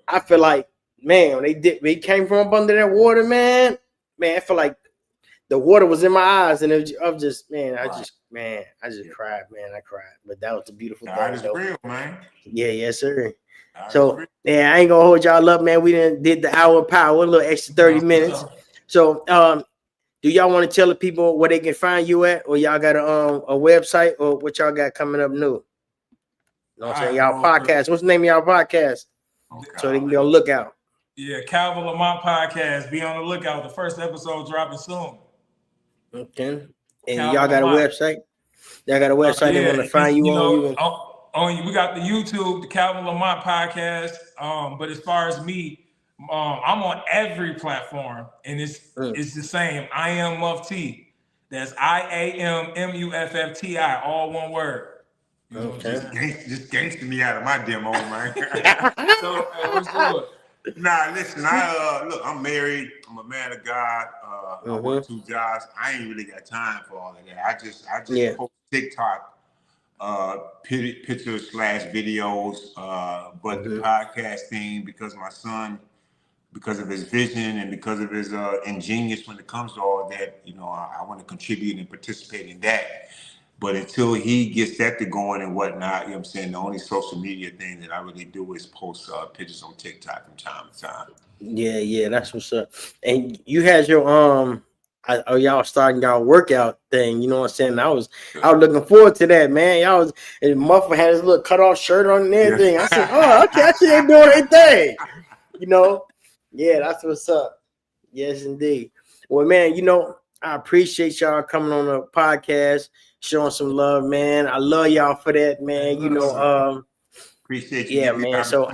I feel like, man, when they came from up under that water, man, I feel like the water was in my eyes, and I just cried, man. I cried, but that was the beautiful thing. That is real, man. Yeah, yes, sir. So, yeah, I ain't gonna hold y'all up, man. We did the hour power, a little extra 30 minutes. So, do y'all want to tell the people where they can find you at, or y'all got a website, or what y'all got coming up new? You know what I'm saying? Y'all podcast. What's the name of y'all podcast? So they can be on the lookout. Yeah, Calvin Lamont Podcast. Be on the lookout. The first episode dropping soon. Okay. And Calvin y'all got Lamont. A website? Y'all got a website they want to find you on? We got the YouTube, the Calvin Lamont Podcast. But as far as me, I'm on every platform, and it's the same. I am Muffti. That's IAMMUFFTI, all one word. You know just gangster me out of my demo, man. So, what's good? Nah, listen. I'm married. I'm a man of God. I work 2 jobs. I ain't really got time for all of that. I just post TikTok pictures / videos. But the podcast thing, because my son, because of his vision and because of his ingenious when it comes to all that, you know, I want to contribute and participate in that. But until he gets that to going and whatnot, you know what I'm saying, the only social media thing that I really do is post pictures on TikTok from time to time. Yeah, that's what's up. And you had your y'all starting y'all workout thing, you know what I'm saying? I was looking forward to that, man. And Muffin had his little cut off shirt on and everything. Yeah. I said, oh, okay, I see they doing their thing. You know? Yeah, that's what's up. Yes, indeed. Well, man, you know, I appreciate y'all coming on the podcast, showing some love, man. I love y'all for that, man. You know, appreciate you. Yeah, man. So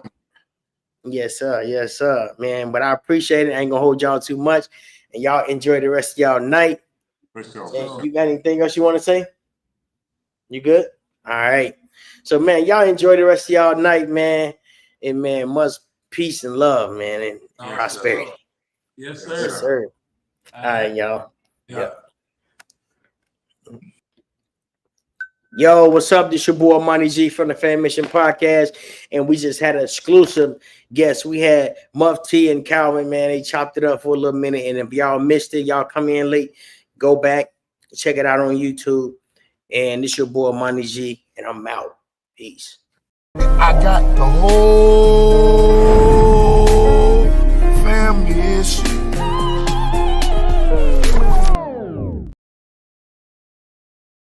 yes, sir, man. But I appreciate it. I ain't gonna hold y'all too much. And y'all enjoy the rest of y'all night. For sure. You got anything else you want to say? You good? All right. So, man, y'all enjoy the rest of y'all night, man. And, man, much peace and love, man, and prosperity. Yes, sir. Yes, sir. All right, y'all. Yeah. Yo, what's up? This your boy Money G from the Fammission Podcast, and we just had an exclusive guest. We had Muffti and Calvin, man. They chopped it up for a little minute, and if y'all missed it, y'all come in late, go back, check it out on YouTube. And this your boy Money G, and I'm out. Peace. I got the whole